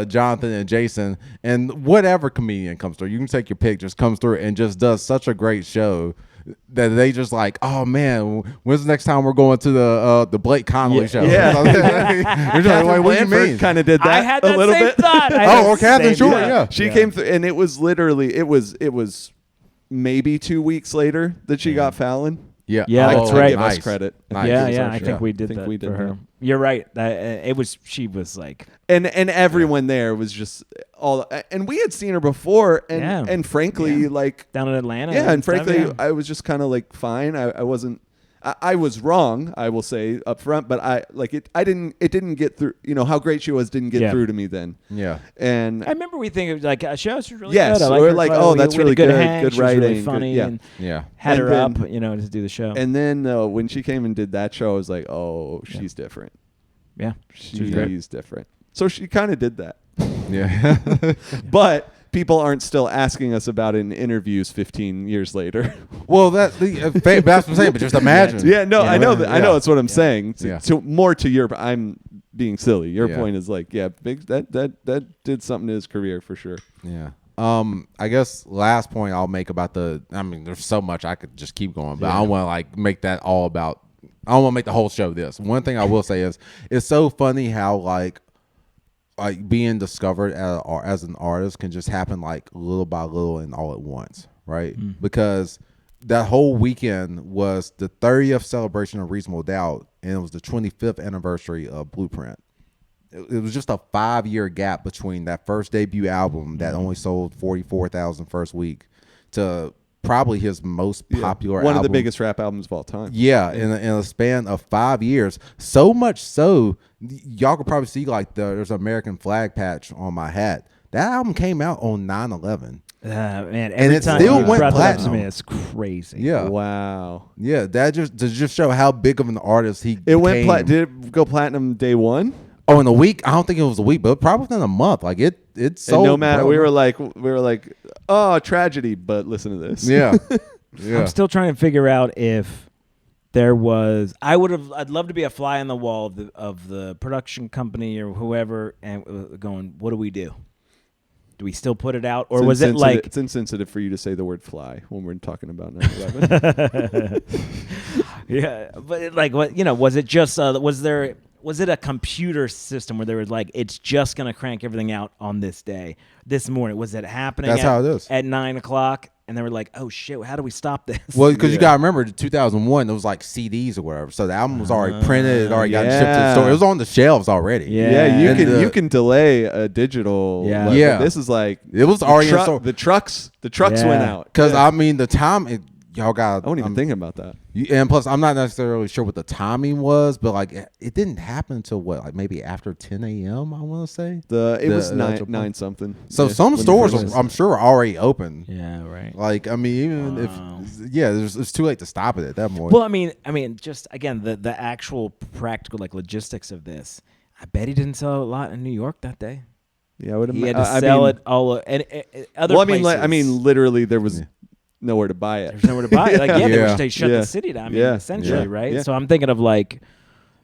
[SPEAKER 1] Jonathan and Jason, and whatever comedian comes through. You can take your pick, just comes through and just does such a great show that they just like, oh man, when's the next time we're going to the Blake Connolly show?
[SPEAKER 3] Yeah.
[SPEAKER 1] You're just like, what do you mean?
[SPEAKER 3] Kind of did that.
[SPEAKER 2] I had that
[SPEAKER 3] a little
[SPEAKER 2] same
[SPEAKER 3] bit.
[SPEAKER 2] Thought.
[SPEAKER 1] Catherine, sure, yeah.
[SPEAKER 3] She came through, and it was literally, it was maybe 2 weeks later that she got Fallon.
[SPEAKER 2] Yeah, that's right.
[SPEAKER 3] Give us credit.
[SPEAKER 2] Nice. Yeah. I think we did that for her. You're right. She was like,
[SPEAKER 3] and everyone there was just all. And we had seen her before, and frankly, like
[SPEAKER 2] down in Atlanta.
[SPEAKER 3] Yeah, and frankly, I was just kind of like fine. I wasn't. I was wrong, I will say up front, but it didn't get through, how great she was didn't get through to me then.
[SPEAKER 1] Yeah.
[SPEAKER 3] And
[SPEAKER 2] I remember we think it was like, Show's really
[SPEAKER 3] good.
[SPEAKER 2] Yes,
[SPEAKER 3] we're like, that's really good. Good writing.
[SPEAKER 2] Really funny.
[SPEAKER 3] Good,
[SPEAKER 2] had her up, to do the show.
[SPEAKER 3] And then when she came and did that show, I was like, oh, she's different.
[SPEAKER 2] Yeah.
[SPEAKER 3] She's different. So she kind of did that.
[SPEAKER 1] Yeah.
[SPEAKER 3] But people aren't still asking us about it in interviews 15 years later.
[SPEAKER 1] Well, that's what I'm saying, but just imagine.
[SPEAKER 3] Yeah, no, I know that. I know that's what I'm saying.
[SPEAKER 1] Yeah.
[SPEAKER 3] More to your, I'm being silly. Your point is like, that did something to his career for sure.
[SPEAKER 1] Yeah. I guess last point I'll make about there's so much I could just keep going, but I don't want to make that all about. I don't want to make the whole show this. One thing I will say is it's so funny how like being discovered as an artist can just happen like little by little and all at once, right? Mm. Because that whole weekend was the 30th celebration of Reasonable Doubt, and it was the 25th anniversary of Blueprint. It was just a 5-year gap between that first debut album that only sold 44,000 first week to probably his most popular
[SPEAKER 3] one
[SPEAKER 1] album.
[SPEAKER 3] of the biggest rap albums of all time.
[SPEAKER 1] Yeah, in a span of 5 years. So much so, y'all could probably see like there's an American flag patch on my hat. That album came out on 9/11.
[SPEAKER 2] Man,
[SPEAKER 1] and it still went platinum.
[SPEAKER 2] To me, it's crazy.
[SPEAKER 1] Yeah.
[SPEAKER 3] Wow.
[SPEAKER 1] Yeah, that just show how big of an artist he
[SPEAKER 3] became. Went did it go platinum day one?
[SPEAKER 1] Oh, in a week? I don't think it was a week, but probably within a month. Like it sold.
[SPEAKER 3] And no matter, we were like, oh, tragedy. But listen to this.
[SPEAKER 1] Yeah, yeah.
[SPEAKER 2] I'm still trying to figure out if there was. I'd love to be a fly on the wall of the production company or whoever, and going, what do we do? Do we still put it out, or was it like
[SPEAKER 3] it's insensitive for you to say the word "fly" when we're talking about 9/11?
[SPEAKER 2] Yeah, but like what was it just was it a computer system where they were like, it's just going to crank everything out on this day, this morning? Was it happening
[SPEAKER 1] how it is.
[SPEAKER 2] At 9 o'clock? And they were like, oh, shit, how do we stop this?
[SPEAKER 1] Well, because you got to remember, 2001, it was like CDs or whatever. So the album was already printed. It already got shipped to the store. It was on the shelves already.
[SPEAKER 3] Yeah, you can delay a digital.
[SPEAKER 1] Yeah.
[SPEAKER 3] This is like.
[SPEAKER 1] It was already in store.
[SPEAKER 3] The trucks went out.
[SPEAKER 1] Because, the time... Y'all got.
[SPEAKER 3] I wasn't even thinking about that.
[SPEAKER 1] And plus, I'm not necessarily sure what the timing was, but like it didn't happen until what, like maybe after 10 a.m. I want to say
[SPEAKER 3] it was 9 something.
[SPEAKER 1] So some stores, I'm sure, are already open.
[SPEAKER 2] Yeah, right.
[SPEAKER 1] Like even if it's too late to stop it at that point.
[SPEAKER 2] Well, I mean, just again the actual practical like logistics of this. I bet he didn't sell a lot in New York that day.
[SPEAKER 3] Yeah, I would.
[SPEAKER 2] He had to sell it all and other.
[SPEAKER 3] Well,
[SPEAKER 2] places.
[SPEAKER 3] Literally, there was. Nowhere to buy it.
[SPEAKER 2] There's nowhere to buy it. Like, they shut the city down. Essentially, right? Yeah. So I'm thinking of like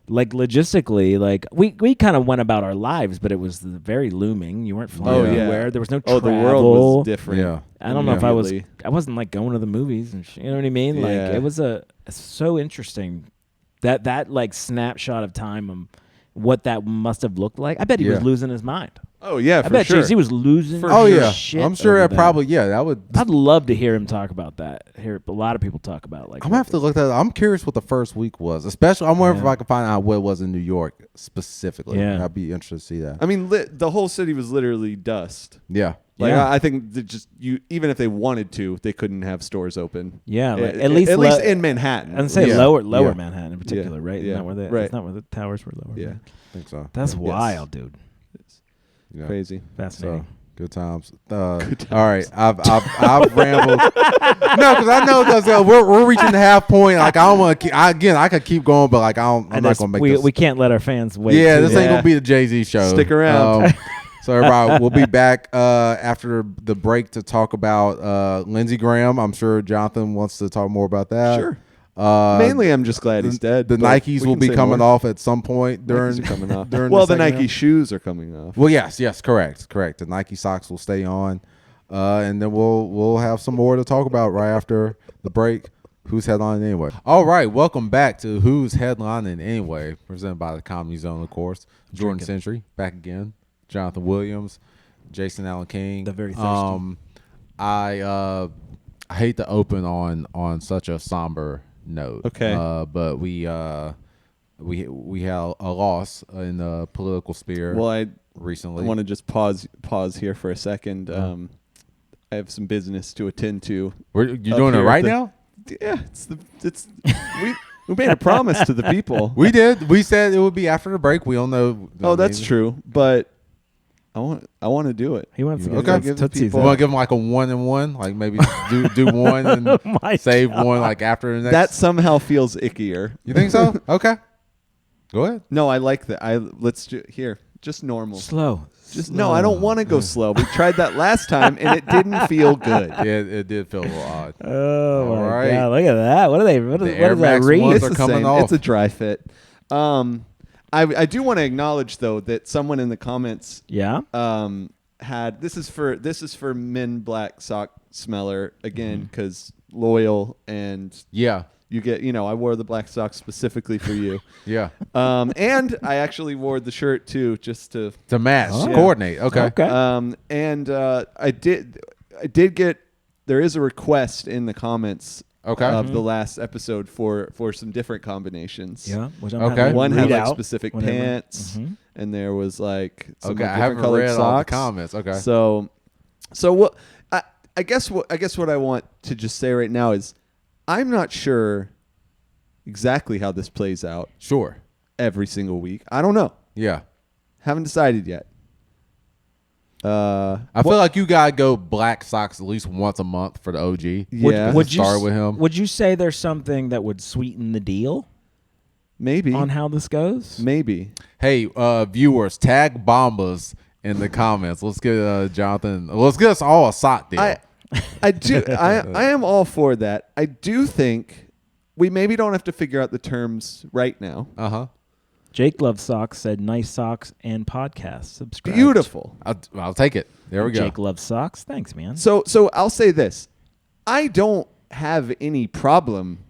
[SPEAKER 2] logistically, like we kind of went about our lives, but it was very looming. You weren't flying anywhere. There was no travel.
[SPEAKER 3] The world was different.
[SPEAKER 1] Yeah.
[SPEAKER 2] I don't know if I wasn't like going to the movies and you know what I mean? Yeah. Like it was so interesting that like snapshot of time, what that must have looked like. I bet he was losing his mind.
[SPEAKER 3] Oh yeah,
[SPEAKER 2] I bet Jay-Z was losing. Shit
[SPEAKER 1] I'm sure
[SPEAKER 2] that
[SPEAKER 1] probably that would.
[SPEAKER 2] I'd love to hear him talk about that. Hear a lot of people talk about like.
[SPEAKER 1] I'm gonna have to look at. I'm curious what the first week was, especially. I'm wondering if I can find out what it was in New York specifically. Yeah, I'd be interested to see that.
[SPEAKER 3] I mean, the whole city was literally dust.
[SPEAKER 1] Yeah.
[SPEAKER 3] Like I think that even if they wanted to, they couldn't have stores open.
[SPEAKER 2] Yeah, like
[SPEAKER 3] at least in Manhattan.
[SPEAKER 2] I'd say lower Manhattan in particular, right?
[SPEAKER 3] Yeah.
[SPEAKER 2] It's not where the towers were lower.
[SPEAKER 3] Yeah,
[SPEAKER 1] I think so.
[SPEAKER 2] That's wild, dude.
[SPEAKER 1] Yeah.
[SPEAKER 3] Crazy,
[SPEAKER 2] fascinating.
[SPEAKER 1] So, good times. All right, I've rambled. No, because I know because we're reaching the half point. Like I don't want to. I could keep going, but like I'm not gonna make this.
[SPEAKER 2] We can't let our fans wait.
[SPEAKER 1] Yeah, this ain't gonna be the Jay-Z show.
[SPEAKER 3] Stick around.
[SPEAKER 1] So everybody, we'll be back after the break to talk about Lindsey Graham. I'm sure Jonathan wants to talk more about that.
[SPEAKER 3] Sure. Mainly, I'm just glad he's dead.
[SPEAKER 1] The Nikes will be coming off at some point during
[SPEAKER 3] coming off.
[SPEAKER 1] The
[SPEAKER 3] Nike shoes are coming off.
[SPEAKER 1] Well, yes, correct. The Nike socks will stay on, and then we'll have some more to talk about right after the break. Who's headlining anyway? All right, welcome back to Who's Headlining Anyway, presented by the Comedy Zone, of course. Jordan Centry back again. Jonathan Williams, Jason Allen King.
[SPEAKER 2] The very thirsty.
[SPEAKER 1] I hate to open on such a somber note.
[SPEAKER 3] Okay.
[SPEAKER 1] But we had a loss in the political sphere.
[SPEAKER 3] Well,
[SPEAKER 1] recently.
[SPEAKER 3] I want to just pause here for a second. I have some business to attend to.
[SPEAKER 1] You're doing it right now?
[SPEAKER 3] Yeah, we made a promise to the people.
[SPEAKER 1] We did. We said it would be after the break. We don't know.
[SPEAKER 3] Oh, that's true. But I want to do it.
[SPEAKER 2] He wants to
[SPEAKER 1] give the people. You want to give them like a 1-and-1, like maybe do one and save one like after the next.
[SPEAKER 3] That somehow feels ickier.
[SPEAKER 1] You think so? Okay, go ahead.
[SPEAKER 3] No, I like that. Let's do here. Just normal.
[SPEAKER 2] Slow.
[SPEAKER 3] No, I don't want to go slow. We tried that last time, and it didn't feel good.
[SPEAKER 1] Yeah, it did feel a little odd.
[SPEAKER 2] Oh, my God. Look at that. What are they? What does that read?
[SPEAKER 1] Ones are coming off.
[SPEAKER 3] It's a dry fit. I do want to acknowledge, though, that someone in the comments had this is for Men Black Sock Smeller again, because loyal and you get, I wore the black socks specifically for you.
[SPEAKER 1] Yeah.
[SPEAKER 3] And I actually wore the shirt too, just to
[SPEAKER 1] match, coordinate. Okay.
[SPEAKER 3] And I did get, there is a request in the comments of the last episode for some different combinations.
[SPEAKER 2] Yeah.
[SPEAKER 3] One had like specific pants, and there was like some different colored socks.
[SPEAKER 1] All the comments. Okay.
[SPEAKER 3] So what I guess what I want to just say right now is, I'm not sure exactly how this plays out.
[SPEAKER 1] Sure.
[SPEAKER 3] Every single week. I don't know.
[SPEAKER 1] Yeah.
[SPEAKER 3] Haven't decided yet.
[SPEAKER 1] I feel like you gotta go black socks at least once a month for the OG.
[SPEAKER 3] Yeah.
[SPEAKER 1] Would you start with him?
[SPEAKER 2] Would you say there's something that would sweeten the deal?
[SPEAKER 3] Maybe.
[SPEAKER 2] On how this goes?
[SPEAKER 3] Maybe.
[SPEAKER 1] Hey, viewers, tag Bombas in the comments. Let's get Jonathan. Let's get us all a sock deal.
[SPEAKER 3] I do. I am all for that. I do think we maybe don't have to figure out the terms right now.
[SPEAKER 2] Jake Loves Socks said, "Nice socks and podcast. Subscribe."
[SPEAKER 3] Beautiful.
[SPEAKER 1] I'll take it. There we go.
[SPEAKER 2] Jake Loves Socks. Thanks, man.
[SPEAKER 3] So I'll say this: I don't have any problem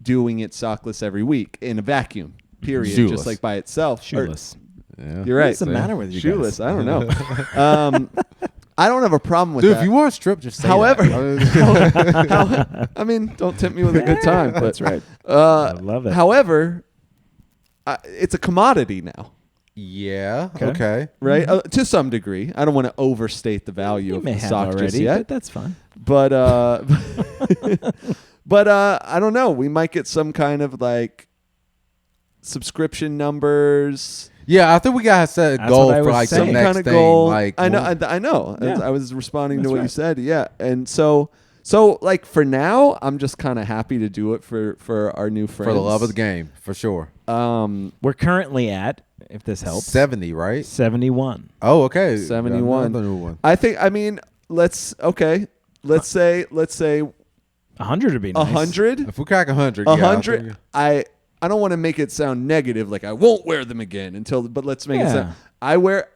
[SPEAKER 3] doing it sockless every week in a vacuum. Period.
[SPEAKER 1] Shoeless.
[SPEAKER 3] Just like by itself.
[SPEAKER 2] Shoeless.
[SPEAKER 1] Yeah.
[SPEAKER 3] You're right.
[SPEAKER 2] What's the matter with you
[SPEAKER 3] Shoeless.
[SPEAKER 2] guys?
[SPEAKER 3] I don't know. I don't have a problem with
[SPEAKER 1] that.
[SPEAKER 3] Dude,
[SPEAKER 1] if you want to strip, just say
[SPEAKER 3] however,
[SPEAKER 1] that.
[SPEAKER 3] I mean, don't tempt me with a good time. But,
[SPEAKER 2] that's right. I love it.
[SPEAKER 3] However, it's a commodity now.
[SPEAKER 1] Yeah. Okay.
[SPEAKER 3] Right? To some degree. I don't want to overstate the value of the sock
[SPEAKER 2] already,
[SPEAKER 3] just yet.
[SPEAKER 2] But that's fine.
[SPEAKER 3] But I don't know. We might get some kind of like subscription numbers.
[SPEAKER 1] Yeah, I think we gotta set a goal for like some next
[SPEAKER 3] kind of
[SPEAKER 1] thing.
[SPEAKER 3] Goal.
[SPEAKER 1] Like
[SPEAKER 3] I know.
[SPEAKER 2] Yeah.
[SPEAKER 3] I was responding to what you said. Yeah, and so like for now, I'm just kind of happy to do it for our new friends.
[SPEAKER 1] For the love of the game, for sure.
[SPEAKER 2] We're currently at, if this helps,
[SPEAKER 1] 70, right?
[SPEAKER 2] 71.
[SPEAKER 1] Oh, okay.
[SPEAKER 3] 71.
[SPEAKER 1] Another new one.
[SPEAKER 3] I think. I mean, let's say
[SPEAKER 2] 100 would be nice.
[SPEAKER 3] 100.
[SPEAKER 1] If we crack 100,
[SPEAKER 3] 100. I don't want to make it sound negative, like I won't wear them again but let's make it sound. I wear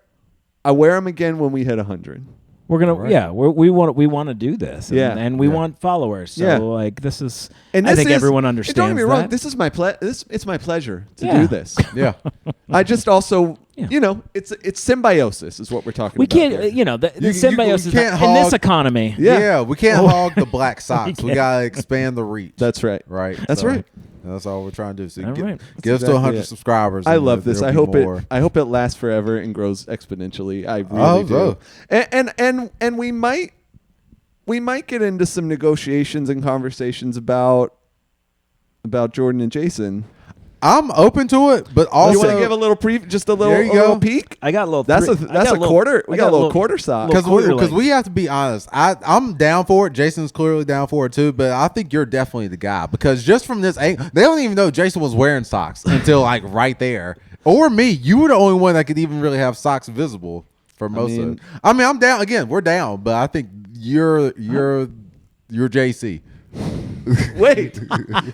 [SPEAKER 3] them again when we hit 100.
[SPEAKER 2] We're gonna, we want to do this, and we want followers. So like this is, and I think everyone understands.
[SPEAKER 3] Don't get me wrong.
[SPEAKER 2] That.
[SPEAKER 3] This is it's my pleasure to do this.
[SPEAKER 1] Yeah,
[SPEAKER 3] I just also, it's symbiosis is what we're talking
[SPEAKER 2] we
[SPEAKER 3] about.
[SPEAKER 2] We can't, the symbiosis in this economy.
[SPEAKER 1] Yeah, we can't hog the black socks. We gotta expand the reach.
[SPEAKER 3] That's right.
[SPEAKER 1] Right.
[SPEAKER 3] That's right.
[SPEAKER 1] That's all we're trying to do. So
[SPEAKER 3] get
[SPEAKER 1] us to 100 subscribers.
[SPEAKER 3] I love this. I hope it lasts forever and grows exponentially. I really do. And we might get into some negotiations and conversations about Jordan and Jason.
[SPEAKER 1] I'm open to it, but also
[SPEAKER 3] you want to give a little little peek.
[SPEAKER 2] I got a little.
[SPEAKER 3] That's a quarter. We got a little quarter sock
[SPEAKER 1] because we have to be honest. I'm down for it. Jason's clearly down for it too, but I think you're definitely the guy because just from this angle, they don't even know Jason was wearing socks until like right there, or me. You were the only one that could even really have socks visible for most of it. I mean, I'm down again. We're down, but I think you're JC.
[SPEAKER 3] Wait,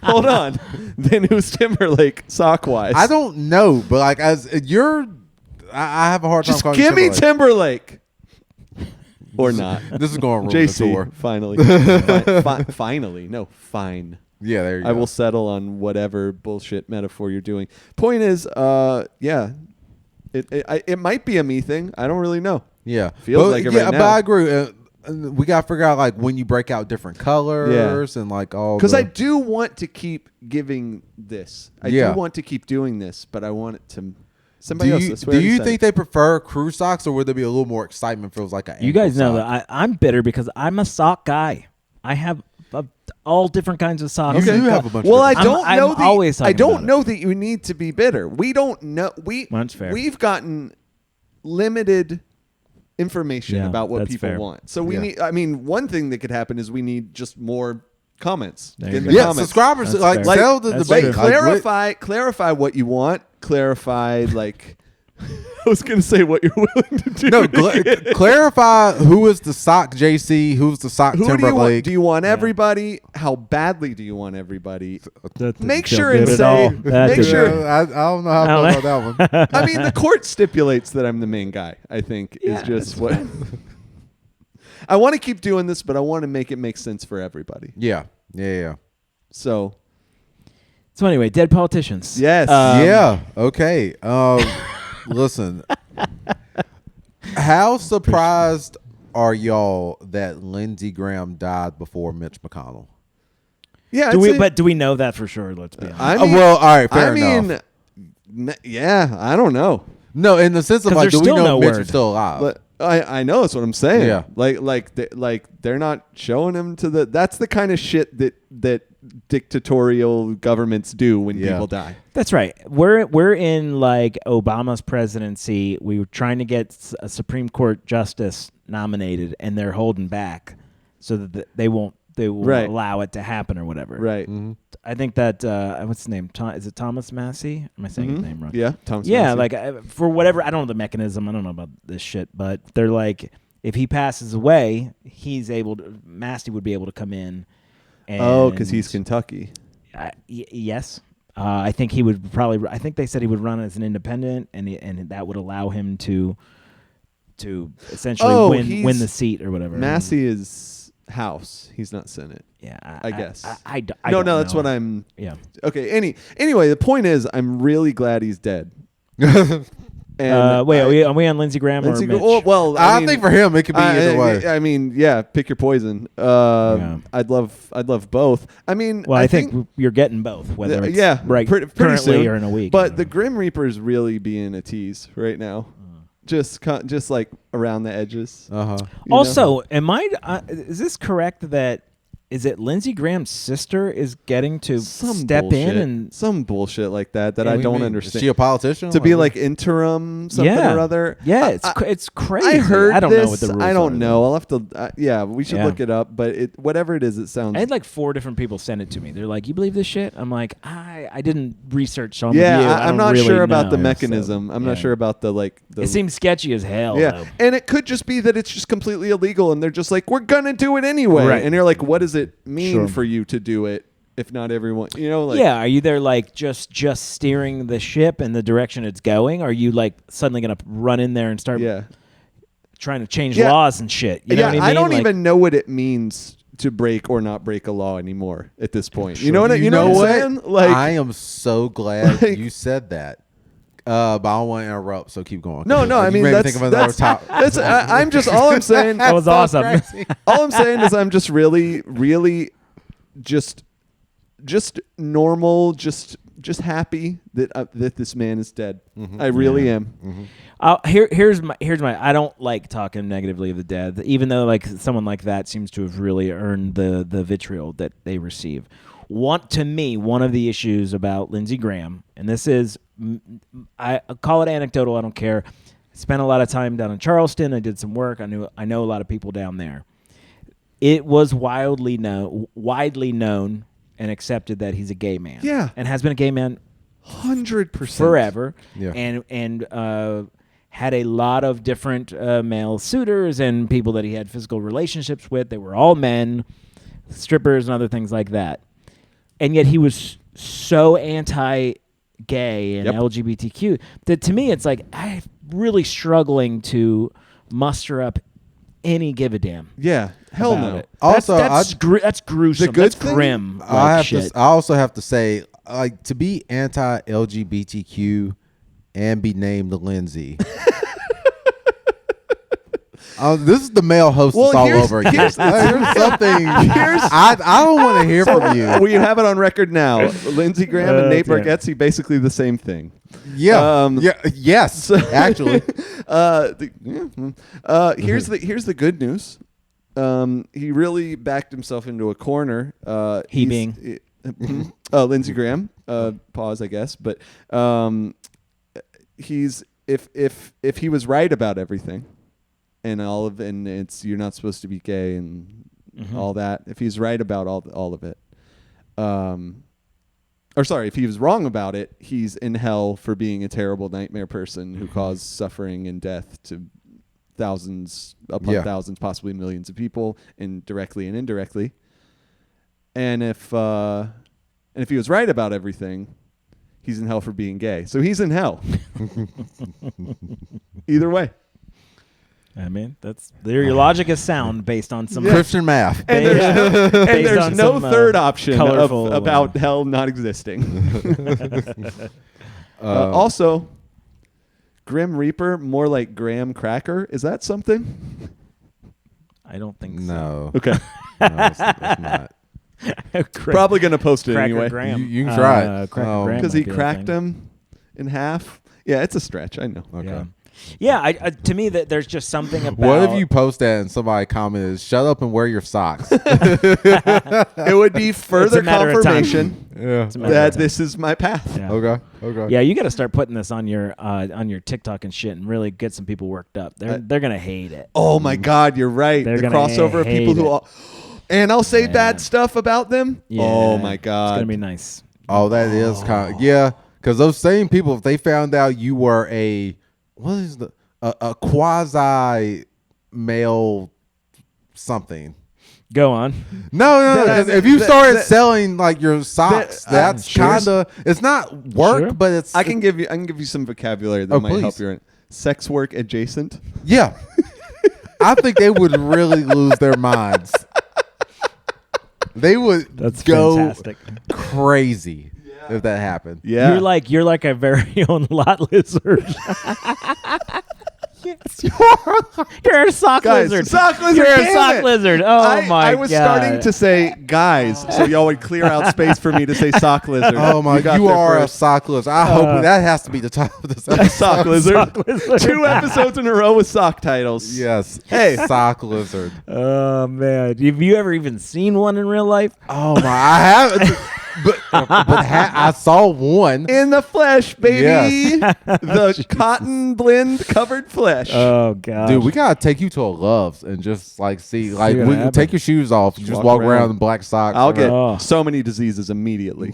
[SPEAKER 3] hold on. Then who's Timberlake sock wise?
[SPEAKER 1] I don't know, but like as I have a hard time.
[SPEAKER 3] Just give me Timberlake, or not.
[SPEAKER 1] This is going to ruin
[SPEAKER 3] JC,
[SPEAKER 1] the tour.
[SPEAKER 3] Finally, finally, no, fine.
[SPEAKER 1] Yeah, there you go.
[SPEAKER 3] I will settle on whatever bullshit metaphor you're doing. Point is, it might be a me thing. I don't really know.
[SPEAKER 1] Yeah,
[SPEAKER 3] feels like it right now.
[SPEAKER 1] But I agree. We got to figure out like when you break out different colors and like all.
[SPEAKER 3] Because I do want to keep giving this. I do want to keep doing this, but I want it to.
[SPEAKER 1] Do you think they prefer crew socks, or would there be a little more excitement if it was like a?
[SPEAKER 2] You guys know that I'm bitter because I'm a sock guy. I have all different kinds of socks.
[SPEAKER 1] You have a bunch.
[SPEAKER 3] Well,
[SPEAKER 1] I
[SPEAKER 3] don't know that you need to be bitter. We don't know.
[SPEAKER 2] That's fair.
[SPEAKER 3] We've gotten limited information about what people want. So we need. I mean, one thing that could happen is we need just more comments.
[SPEAKER 1] Subscribers tell the debate.
[SPEAKER 3] Clarify what you want. Clarify like I was going to say what you're willing to do.
[SPEAKER 1] No, clarify who is the sock JC, who's the sock Timberlake.
[SPEAKER 3] Do you want everybody? How badly do you want everybody? Make sure and say. Make sure.
[SPEAKER 1] I don't know how I feel about that one.
[SPEAKER 3] I mean, the court stipulates that I'm the main guy. I think is just what. I want to keep doing this, but I want to make it make sense for everybody.
[SPEAKER 1] Yeah.
[SPEAKER 3] So
[SPEAKER 2] anyway, dead politicians.
[SPEAKER 3] Yes.
[SPEAKER 1] Yeah. Okay. Listen. How surprised are y'all that Lindsey Graham died before Mitch McConnell?
[SPEAKER 3] Yeah.
[SPEAKER 2] But do we know that for sure? Let's be honest.
[SPEAKER 3] I mean,
[SPEAKER 1] well, all right. Fair enough.
[SPEAKER 3] Yeah. I don't know.
[SPEAKER 1] No, in the sense of like, do we know Mitch is still alive?
[SPEAKER 3] But I know that's what I'm saying.
[SPEAKER 1] Yeah.
[SPEAKER 3] Like they're not showing him to the. That's the kind of shit that dictatorial governments do when people die.
[SPEAKER 2] That's right. We're in like Obama's presidency. We were trying to get a Supreme Court justice nominated, and they're holding back so that they won't allow it to happen or whatever.
[SPEAKER 3] Right.
[SPEAKER 1] Mm-hmm.
[SPEAKER 2] I think that what's his name? Is it Thomas Massey? Am I saying his name wrong?
[SPEAKER 3] Yeah, Thomas.
[SPEAKER 2] Yeah,
[SPEAKER 3] Massey.
[SPEAKER 2] like for whatever. I don't know the mechanism. I don't know about this shit, but they're like, if he passes away, Massey would be able to come in.
[SPEAKER 3] Because he's Kentucky.
[SPEAKER 2] Yes. I think he would probably. I think they said he would run as an independent, and that would allow him to essentially win the seat or whatever.
[SPEAKER 3] Massey is House. He's not Senate.
[SPEAKER 2] Yeah,
[SPEAKER 3] I guess.
[SPEAKER 2] I
[SPEAKER 3] no,
[SPEAKER 2] don't know.
[SPEAKER 3] that's what I'm.
[SPEAKER 2] Yeah.
[SPEAKER 3] Okay. Anyway, the point is, I'm really glad he's dead.
[SPEAKER 2] And wait, are we on Lindsey Graham or Mitch?
[SPEAKER 3] Well,
[SPEAKER 1] I think for him it could be either way.
[SPEAKER 3] I mean, yeah, pick your poison. I'd love both. I mean,
[SPEAKER 2] well, I think you're getting both, whether it's pretty currently
[SPEAKER 3] soon,
[SPEAKER 2] or in a week.
[SPEAKER 3] But the Grim Reaper's really being a tease right now. Just like around the edges.
[SPEAKER 2] Also, is this correct that is it Lindsey Graham's sister is getting to step in and
[SPEAKER 3] some bullshit like that I don't understand?
[SPEAKER 1] Is she a politician?
[SPEAKER 3] To be like interim something or other?
[SPEAKER 2] Yeah, it's crazy.
[SPEAKER 3] I heard
[SPEAKER 2] I don't
[SPEAKER 3] this.
[SPEAKER 2] know what the rules
[SPEAKER 3] I don't
[SPEAKER 2] are,
[SPEAKER 3] know. I'll have to. We should look it up. But whatever it is, it sounds.
[SPEAKER 2] I had like 4 different people send it to me. They're like, "You believe this shit?" I'm like, I didn't research. So
[SPEAKER 3] I'm not
[SPEAKER 2] really
[SPEAKER 3] sure about the
[SPEAKER 2] know,
[SPEAKER 3] mechanism. I'm not sure about the like.
[SPEAKER 2] It seems sketchy as hell.
[SPEAKER 3] Yeah,
[SPEAKER 2] though.
[SPEAKER 3] and it could just be that it's just completely illegal, and they're just like, "We're gonna do it anyway,"
[SPEAKER 2] right.
[SPEAKER 3] And you're like, "What does it mean for you to do it if not everyone?"
[SPEAKER 2] Are you there like just steering the ship in the direction it's going? Are you like suddenly gonna run in there and start trying to change laws and shit? You know what I mean?
[SPEAKER 3] I don't even know what it means to break or not break a law anymore at this point. Sure. You know what I'm saying? Like,
[SPEAKER 1] I am so glad you said that. But I don't want to interrupt, so keep going.
[SPEAKER 3] No. I mean, I'm just all I'm saying.
[SPEAKER 2] That was awesome.
[SPEAKER 3] All I'm saying is I'm just really, really, just normal, just happy that this man is dead. Mm-hmm. I really am.
[SPEAKER 2] Mm-hmm. Here's my. I don't like talking negatively of the dead, even though like someone like that seems to have really earned the vitriol that they receive. One of the issues about Lindsey Graham, and this is, I call it anecdotal. I don't care. I spent a lot of time down in Charleston. I did some work. I know a lot of people down there. It was widely known and accepted that he's a gay man.
[SPEAKER 3] Yeah,
[SPEAKER 2] and has been a gay man
[SPEAKER 3] 100%
[SPEAKER 2] forever.
[SPEAKER 3] Yeah,
[SPEAKER 2] and had a lot of different male suitors and people that he had physical relationships with. They were all men, strippers and other things like that. And yet he was so anti-gay and LGBTQ that to me it's like I'm really struggling to muster up any give a damn.
[SPEAKER 3] Yeah, hell no.
[SPEAKER 2] It. Also, that's gruesome. That's grim.
[SPEAKER 1] I also have to say, like, to be anti-LGBTQ and be named Lindsay. This is the male hostess all over again. Here's something. I don't want to hear from you.
[SPEAKER 3] We have it on record now. Lindsey Graham and Nate Bargatze, basically the same thing.
[SPEAKER 1] Yeah. Yes. Actually.
[SPEAKER 3] Here's the good news. He really backed himself into a corner. Lindsey Graham. Pause, I guess. But he's if he was right about everything. And it's you're not supposed to be gay and all that. If he's right about all of it, if he was wrong about it, he's in hell for being a terrible nightmare person who caused suffering and death to thousands upon thousands, possibly millions of people, directly and indirectly. And if he was right about everything, he's in hell for being gay. So he's in hell. Either way.
[SPEAKER 2] I mean, your logic is sound based on some
[SPEAKER 1] Christian math.
[SPEAKER 3] And there's no third option about hell not existing. Also, Grim Reaper, more like Graham Cracker. Is that something?
[SPEAKER 2] I don't think so.
[SPEAKER 1] No.
[SPEAKER 3] Okay.
[SPEAKER 1] No, it's not.
[SPEAKER 3] Probably going to post it anyway.
[SPEAKER 1] You can try it.
[SPEAKER 3] Because he cracked him in half. Yeah, it's a stretch. I know.
[SPEAKER 2] Okay. Yeah, to me, that there's just something about...
[SPEAKER 1] What if you post that and somebody commented, shut up and wear your socks?
[SPEAKER 3] It would be further confirmation that this is my path.
[SPEAKER 1] Yeah. Okay.
[SPEAKER 2] Yeah, you got to start putting this on your TikTok and shit and really get some people worked up. They're going to hate it.
[SPEAKER 3] Oh, my God, you're right.
[SPEAKER 2] They're
[SPEAKER 3] the crossover of people who... And I'll say bad stuff about them. Yeah. Oh, my God.
[SPEAKER 2] It's going to be nice.
[SPEAKER 1] Oh, that is kind of... Yeah, because those same people, if they found out you were a quasi male something.
[SPEAKER 2] Go on.
[SPEAKER 1] No. If you started selling like your socks, that's kind of it's not work, but it's.
[SPEAKER 3] I can give you some vocabulary that might help you. Sex work adjacent.
[SPEAKER 1] Yeah, I think they would really lose their minds. They would go fantastic. Crazy. If that happened.
[SPEAKER 2] Yeah. You're like a very own lot lizard. Yes. You're a sock lizard.
[SPEAKER 3] Sock lizard.
[SPEAKER 2] You're a sock lizard. Oh my god.
[SPEAKER 3] I was starting to say guys, so y'all would clear out space for me to say sock lizard.
[SPEAKER 1] Oh my god. You are a sock lizard. I hope that has to be the title of this episode.
[SPEAKER 3] Sock lizard. Sock lizard. 2 episodes in a row with sock titles.
[SPEAKER 1] Yes.
[SPEAKER 3] Hey.
[SPEAKER 1] Sock lizard.
[SPEAKER 2] Oh man. Have you ever even seen one in real life?
[SPEAKER 1] Oh my, I haven't. But I saw one
[SPEAKER 3] in the flesh, baby. Yes. The cotton blend covered flesh.
[SPEAKER 2] Oh god,
[SPEAKER 1] dude, we gotta take you to a Love's and just like see we can take your shoes off. You just walk around in black socks.
[SPEAKER 3] I'll get so many diseases immediately.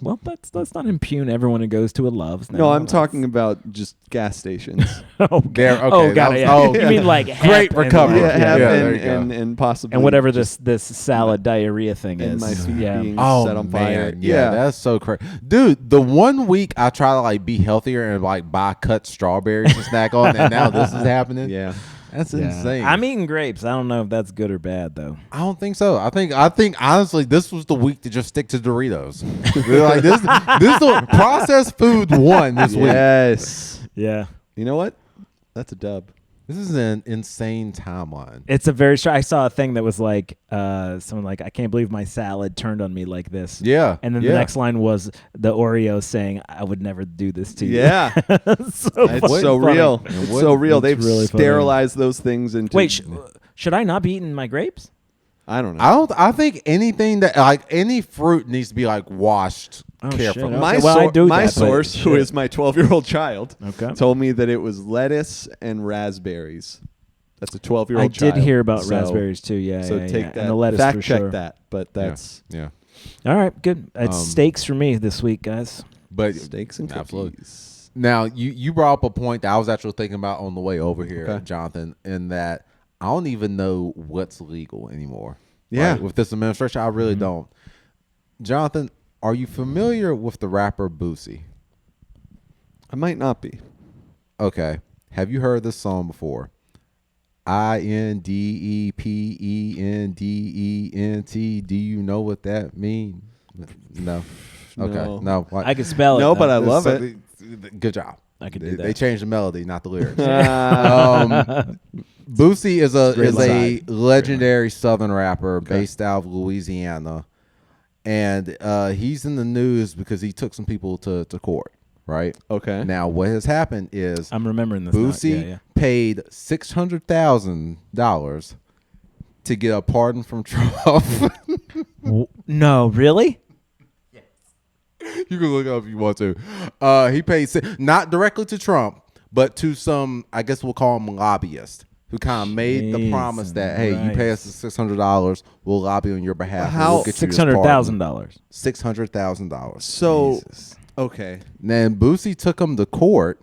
[SPEAKER 2] Well, let's not impugn everyone who goes to a Love's.
[SPEAKER 3] No, I'm talking about just gas stations.
[SPEAKER 2] Okay. Oh, got it. Yeah. You mean like
[SPEAKER 1] great recovery?
[SPEAKER 3] And possibly
[SPEAKER 2] and whatever this salad diarrhea thing is.
[SPEAKER 3] My feet being set on fire.
[SPEAKER 1] Yeah, that's so crazy, dude. The 1 week I try to like be healthier and like buy cut strawberries to snack on, and now this is happening.
[SPEAKER 3] Yeah,
[SPEAKER 1] that's insane.
[SPEAKER 2] I'm eating grapes. I don't know if that's good or bad though.
[SPEAKER 1] I don't think so. I think honestly, this was the week to just stick to Doritos. Like this is the processed food one this week.
[SPEAKER 3] Yes.
[SPEAKER 2] Yeah.
[SPEAKER 3] You know what? That's a dub.
[SPEAKER 1] This is an insane timeline.
[SPEAKER 2] It's a very I saw a thing that was like someone like, I can't believe my salad turned on me like this.
[SPEAKER 1] Yeah.
[SPEAKER 2] And then the next line was the Oreo saying, I would never do this to you.
[SPEAKER 3] Yeah. It's so real. It's so real. They've really sterilized those things into...
[SPEAKER 2] Wait, should I not be eating my grapes?
[SPEAKER 3] I don't know.
[SPEAKER 1] I think anything that like any fruit needs to be like washed carefully.
[SPEAKER 3] Okay. My source, who is my 12-year-old child, told me that it was lettuce and raspberries. That's a 12-year-old child.
[SPEAKER 2] I did hear about raspberries too. Yeah.
[SPEAKER 3] So take that.
[SPEAKER 2] And the lettuce
[SPEAKER 3] fact check
[SPEAKER 2] sure.
[SPEAKER 3] that. But that's
[SPEAKER 2] All right, good. It's steaks for me this week, guys.
[SPEAKER 1] But
[SPEAKER 3] steaks and cookies.
[SPEAKER 1] Absolutely. Now you brought up a point that I was actually thinking about on the way over here, Jonathan, in that I don't even know what's legal anymore.
[SPEAKER 3] Yeah.
[SPEAKER 1] With this administration, I really don't. Jonathan, are you familiar with the rapper Boosie?
[SPEAKER 3] I might not be.
[SPEAKER 1] Okay. Have you heard this song before? INDEPENDENT. Do you know what that means? No. Okay. No.
[SPEAKER 2] I can spell it.
[SPEAKER 3] No, but I love it.
[SPEAKER 1] Good job.
[SPEAKER 2] I could do that.
[SPEAKER 1] They changed the melody, not the lyrics. Boosie is a legendary Southern rapper based out of Louisiana, and he's in the news because he took some people to court. Right.
[SPEAKER 3] Okay.
[SPEAKER 1] Now, what has happened is
[SPEAKER 2] I'm remembering this.
[SPEAKER 1] Boosie paid $600,000 to get a pardon from Trump.
[SPEAKER 2] No, really?
[SPEAKER 1] You can look it up if you want to. He paid not directly to Trump, but to some, I guess we'll call him lobbyists who kind of made the promise that, hey, you pay us $600, we'll lobby on your behalf. We'll get
[SPEAKER 2] $600,000.
[SPEAKER 1] $600,000.
[SPEAKER 3] So, okay.
[SPEAKER 1] Then Boosie took him to court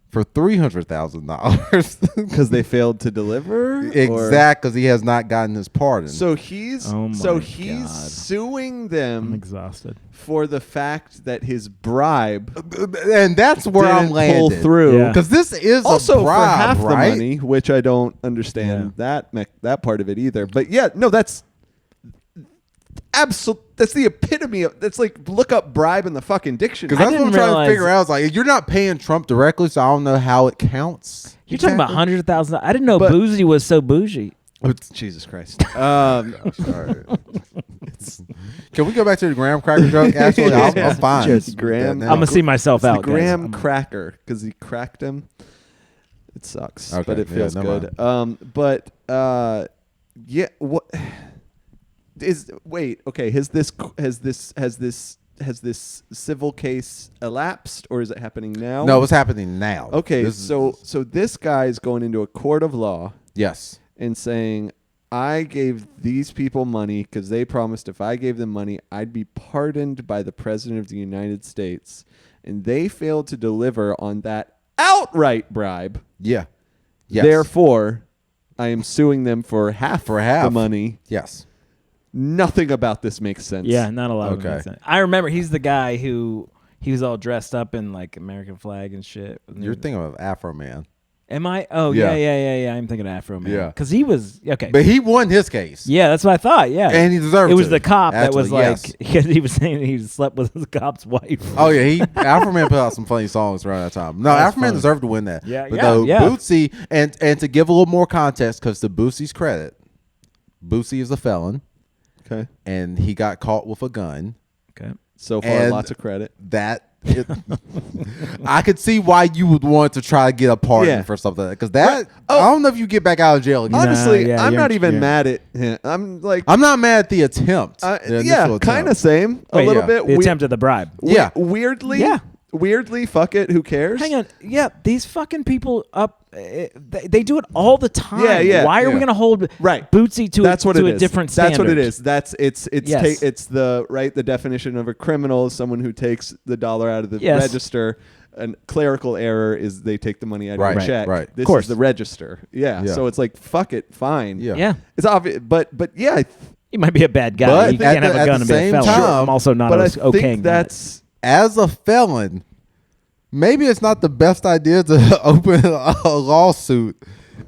[SPEAKER 1] for $300,000
[SPEAKER 3] because they failed to deliver.
[SPEAKER 1] Exact, because he has not gotten his pardon.
[SPEAKER 3] So he's suing them.
[SPEAKER 2] I'm exhausted
[SPEAKER 3] for the fact that his bribe,
[SPEAKER 1] and that's where I'm landed.
[SPEAKER 3] Pull through
[SPEAKER 1] because this is
[SPEAKER 3] also
[SPEAKER 1] a bribe,
[SPEAKER 3] for half
[SPEAKER 1] right?
[SPEAKER 3] the money, which I don't understand that part of it either. But yeah, no, that's absolute. That's the epitome of. That's like look up bribe in the fucking dictionary.
[SPEAKER 1] Because that's what I'm trying to figure out. It's like you're not paying Trump directly, so I don't know how it counts.
[SPEAKER 2] You're talking about $100,000. I didn't know Boozy was so bougie.
[SPEAKER 3] Jesus Christ.
[SPEAKER 1] Sorry. Can we go back to the graham cracker joke? Actually, I'm fine.
[SPEAKER 3] Just graham.
[SPEAKER 2] I'm gonna see myself out.
[SPEAKER 3] The graham cracker because he cracked him. It sucks, but it feels good. But yeah. What is? Wait. Okay. Has this civil case elapsed, or is it happening now?
[SPEAKER 1] No, it's happening now.
[SPEAKER 3] Okay. So this guy is going into a court of law.
[SPEAKER 1] Yes.
[SPEAKER 3] And saying, I gave these people money because they promised if I gave them money, I'd be pardoned by the President of the United States. And they failed to deliver on that outright bribe.
[SPEAKER 1] Yeah. Yes.
[SPEAKER 3] Therefore, I am suing them for half the money.
[SPEAKER 1] Yes.
[SPEAKER 3] Nothing about this makes sense.
[SPEAKER 2] Yeah, not a lot of it makes sense. I remember he's the guy who he was all dressed up in like American flag and shit.
[SPEAKER 1] You're thinking of Afro Man.
[SPEAKER 2] Am I? Oh, yeah. I'm thinking of Afro Man.
[SPEAKER 1] Yeah.
[SPEAKER 2] Because he was, okay.
[SPEAKER 1] But he won his case.
[SPEAKER 2] Yeah, that's what I thought, yeah.
[SPEAKER 1] And he deserved it.
[SPEAKER 2] It was the cop that was like,
[SPEAKER 1] yes.
[SPEAKER 2] he was saying he slept with the cop's wife.
[SPEAKER 1] Oh, yeah. Afro Man put out some funny songs around that time. No, Afro Man deserved to win that.
[SPEAKER 2] Yeah,
[SPEAKER 1] but Bootsy, and to give a little more context, because to Bootsy's credit, Bootsy is a felon.
[SPEAKER 3] Okay.
[SPEAKER 1] And he got caught with a gun.
[SPEAKER 2] Okay.
[SPEAKER 3] So far, lots of credit.
[SPEAKER 1] I could see why you would want to try to get a pardon for something because I don't know if you get back out of jail again.
[SPEAKER 3] Honestly, I'm not even mad at him. I'm not
[SPEAKER 1] mad at the attempt.
[SPEAKER 3] Kind of same. A little bit.
[SPEAKER 2] The attempt at the bribe.
[SPEAKER 3] Weirdly, fuck it. Who cares?
[SPEAKER 2] Hang on. Yeah, these fucking people they do it all the time.
[SPEAKER 3] Yeah.
[SPEAKER 2] Why are we going to hold Bootsy to a different standard?
[SPEAKER 3] That's what it is. It's the definition of a criminal is someone who takes the dollar out of the register. And clerical error is they take the money out of your check.
[SPEAKER 1] Right.
[SPEAKER 3] This is the register. Yeah. So it's like fuck it, fine.
[SPEAKER 2] Yeah.
[SPEAKER 3] It's obvious, but yeah.
[SPEAKER 2] He might be a bad guy. But you can't have a gun and be a felon. I'm also not okay.
[SPEAKER 3] That's
[SPEAKER 1] as a felon. Maybe it's not the best idea to open a lawsuit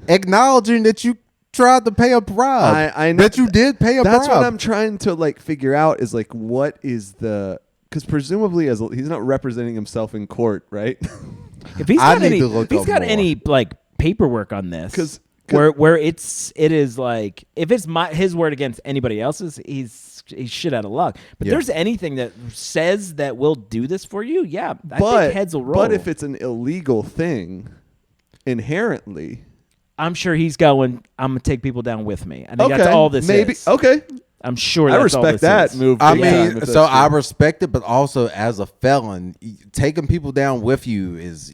[SPEAKER 1] acknowledging that you tried to pay a bribe.
[SPEAKER 3] I know
[SPEAKER 1] that you did pay a bribe.
[SPEAKER 3] That's what I'm trying to figure out is what is the because presumably he's not representing himself in court, right?
[SPEAKER 2] If he's got any paperwork on this, where it is like if it's his word against anybody else's, he's shit out of luck. But there's anything that says that we'll do this for you, I think heads will roll.
[SPEAKER 3] But if it's an illegal thing, inherently,
[SPEAKER 2] I'm sure he's going, I'm going to take people down with me. I think that's all this is.
[SPEAKER 3] Okay.
[SPEAKER 2] I'm sure
[SPEAKER 3] I respect that move.
[SPEAKER 1] I mean, so I respect it, but also as a felon, taking people down with you is...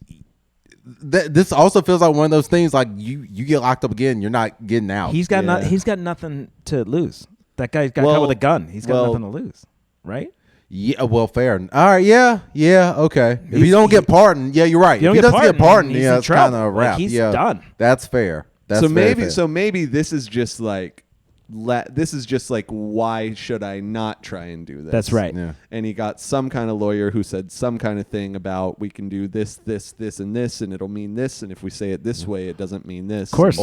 [SPEAKER 1] This also feels like one of those things like you get locked up again, you're not getting out.
[SPEAKER 2] He's got nothing to lose. That guy's got caught with a gun. He's got nothing to lose, right?
[SPEAKER 1] Yeah, well, fair. All right, yeah, okay. If you don't get pardoned, you're right. If he doesn't get pardoned, it's kind of a wrap.
[SPEAKER 2] He's done.
[SPEAKER 1] That's fair.
[SPEAKER 3] So maybe this is just why should I not try and do this?
[SPEAKER 2] That's right.
[SPEAKER 1] Yeah.
[SPEAKER 3] And he got some kind of lawyer who said some kind of thing about we can do this, and this, and it'll mean this, and if we say it this way, it doesn't mean this.
[SPEAKER 2] Of course.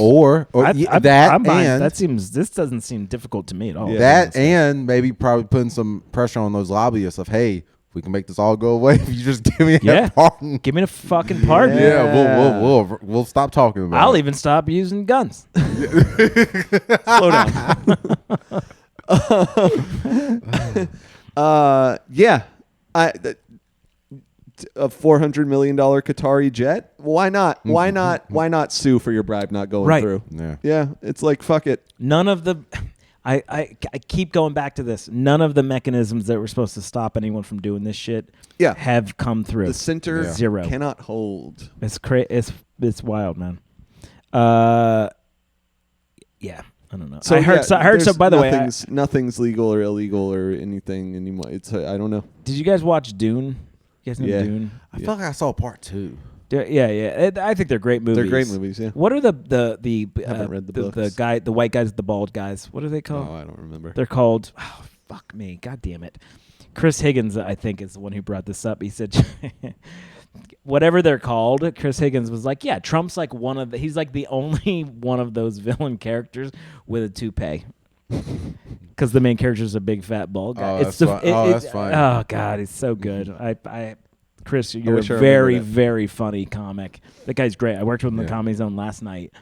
[SPEAKER 2] This doesn't seem difficult to me at all.
[SPEAKER 1] Yeah. And maybe probably putting some pressure on those lobbyists of, hey, we can make this all go away if you just give me a pardon.
[SPEAKER 2] Give me a fucking pardon.
[SPEAKER 1] Yeah, we'll stop talking about it.
[SPEAKER 2] I'll even stop using guns.
[SPEAKER 3] Slow down. A $400 million Qatari jet. Why not? Why not sue for your bribe not going through? Yeah. It's like fuck it.
[SPEAKER 2] None of the. I keep going back to this. None of the mechanisms that were supposed to stop anyone from doing this shit have come through.
[SPEAKER 3] The center
[SPEAKER 2] zero
[SPEAKER 3] cannot hold.
[SPEAKER 2] It's wild, man. Yeah. I don't know. So I heard some. By the way,
[SPEAKER 3] nothing's legal or illegal or anything anymore. It's I don't know.
[SPEAKER 2] Did you guys watch Dune? You guys know Dune?
[SPEAKER 1] I feel like I saw part 2.
[SPEAKER 2] Yeah. I think they're great movies.
[SPEAKER 3] They're great movies. Yeah.
[SPEAKER 2] What are the
[SPEAKER 3] haven't read the books.
[SPEAKER 2] the white guys, the bald guys? What are they called?
[SPEAKER 3] Oh, I don't remember.
[SPEAKER 2] They're called. Oh, fuck me. God damn it. Chris Higgins, I think, is the one who brought this up. He said. Whatever they're called, Chris Higgins was like, yeah, Trump's like he's like the only one of those villain characters with a toupee. Because the main character is a big fat bald guy.
[SPEAKER 1] That's funny.
[SPEAKER 2] Oh, God, he's so good. Chris, you're a very, very funny comic. That guy's great. I worked with him in the Comedy Zone last night.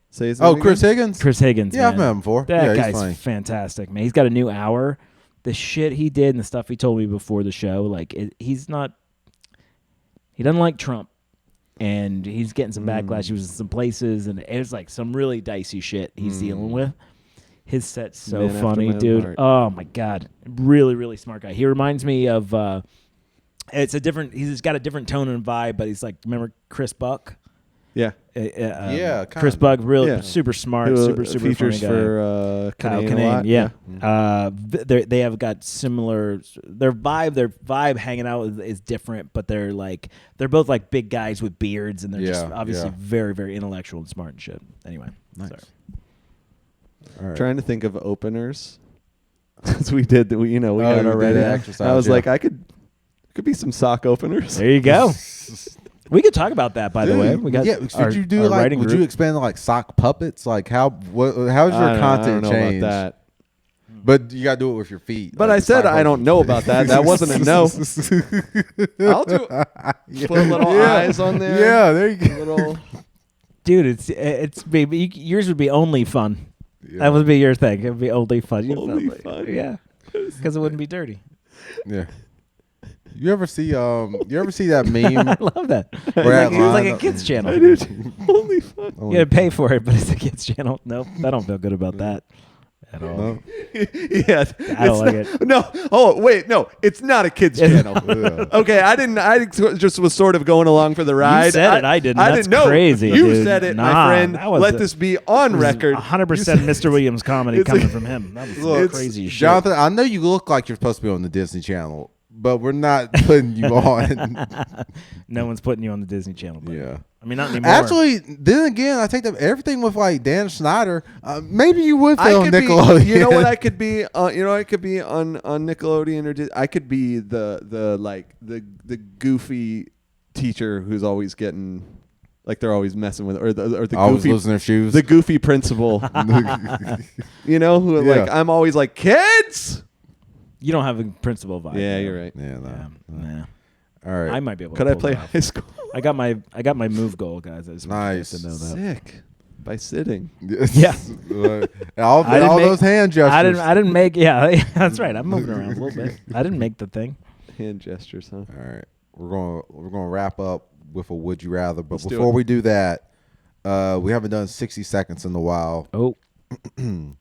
[SPEAKER 3] Say his name
[SPEAKER 1] Chris Higgins?
[SPEAKER 2] Chris Higgins,
[SPEAKER 1] Yeah, I've met him before.
[SPEAKER 2] That guy's fantastic, man. He's got a new hour. The shit he did and the stuff he told me before the show, like, he's not... He doesn't like Trump, and he's getting some backlash. He was in some places, and it was like some really dicey shit he's dealing with. His set's so funny, dude. Oh, my God. Really, really smart guy. He reminds me of he's got a different tone and vibe, but he's like, remember Chris Buck?
[SPEAKER 3] Yeah.
[SPEAKER 2] Chris Buck, super smart, super
[SPEAKER 3] features
[SPEAKER 2] funny guy.
[SPEAKER 3] For
[SPEAKER 2] Kyle Kinane, yeah. They have got similar. Their vibe hanging out is different, but they're both like big guys with beards, and they're just obviously very, very intellectual and smart and shit. Anyway,
[SPEAKER 1] nice.
[SPEAKER 2] Sorry.
[SPEAKER 3] All right. Trying to think of openers, because we did that. We got already. I was like, I could be some sock openers.
[SPEAKER 2] There you go. We could talk about that, by the way. We got
[SPEAKER 1] would you expand to like sock puppets? Like how's your content change?
[SPEAKER 3] About that.
[SPEAKER 1] But you gotta do it with your feet.
[SPEAKER 3] But I said I don't know about that. That wasn't a no. I'll do. Put little eyes on there.
[SPEAKER 1] Yeah, there you go.
[SPEAKER 2] Dude, yours would be only fun. Yeah. That would be your thing. It would be only fun.
[SPEAKER 3] Only fun.
[SPEAKER 2] Yeah, because it wouldn't be dirty.
[SPEAKER 1] Yeah. You ever see that meme?
[SPEAKER 2] I love that. It's like a kids channel.
[SPEAKER 3] I do. Only fun.
[SPEAKER 2] You gotta pay for it, but it's a kids channel. Nope, I don't feel good about that at all.
[SPEAKER 3] No. Yeah,
[SPEAKER 2] I don't like it.
[SPEAKER 3] No. Oh wait, no. It's not a kids channel. Okay, I didn't. I just was sort of going along for the ride.
[SPEAKER 2] You said it. I didn't. That's crazy.
[SPEAKER 3] You
[SPEAKER 2] dude.
[SPEAKER 3] said it, my friend. Let this be on record.
[SPEAKER 2] 100% Mr. Williams comedy coming from him. That was crazy shit.
[SPEAKER 1] Jonathan, I know you look like you're supposed to be on the Disney Channel, but we're not putting you on.
[SPEAKER 2] No one's putting you on the Disney Channel. Buddy.
[SPEAKER 1] Yeah.
[SPEAKER 2] I mean, not anymore.
[SPEAKER 1] Actually, then again, I think that everything with like Dan Schneider, maybe you would fit on Nickelodeon.
[SPEAKER 3] You know what I could be? I could be on Nickelodeon or I could be the goofy teacher who's always getting, like they're always messing with, or the
[SPEAKER 1] always
[SPEAKER 3] goofy
[SPEAKER 1] losing their shoes.
[SPEAKER 3] The goofy principal. Like I'm always like, kids.
[SPEAKER 2] You don't have a principal vibe.
[SPEAKER 3] Yeah, you're right.
[SPEAKER 1] Yeah,
[SPEAKER 2] no.
[SPEAKER 1] All right.
[SPEAKER 2] I might be able.
[SPEAKER 3] Could
[SPEAKER 2] to
[SPEAKER 3] I play high school?
[SPEAKER 2] I got my move goal, guys. I just
[SPEAKER 1] nice.
[SPEAKER 2] To know that.
[SPEAKER 3] Sick. By sitting.
[SPEAKER 2] Yeah.
[SPEAKER 1] all those hand gestures.
[SPEAKER 2] I didn't make. Yeah, that's right. I'm moving around a little bit. I didn't make the thing.
[SPEAKER 3] Hand gestures, huh?
[SPEAKER 1] All right. We're gonna wrap up with a would you rather, but before we do that, we haven't done 60 seconds in a while.
[SPEAKER 2] Oh.
[SPEAKER 1] And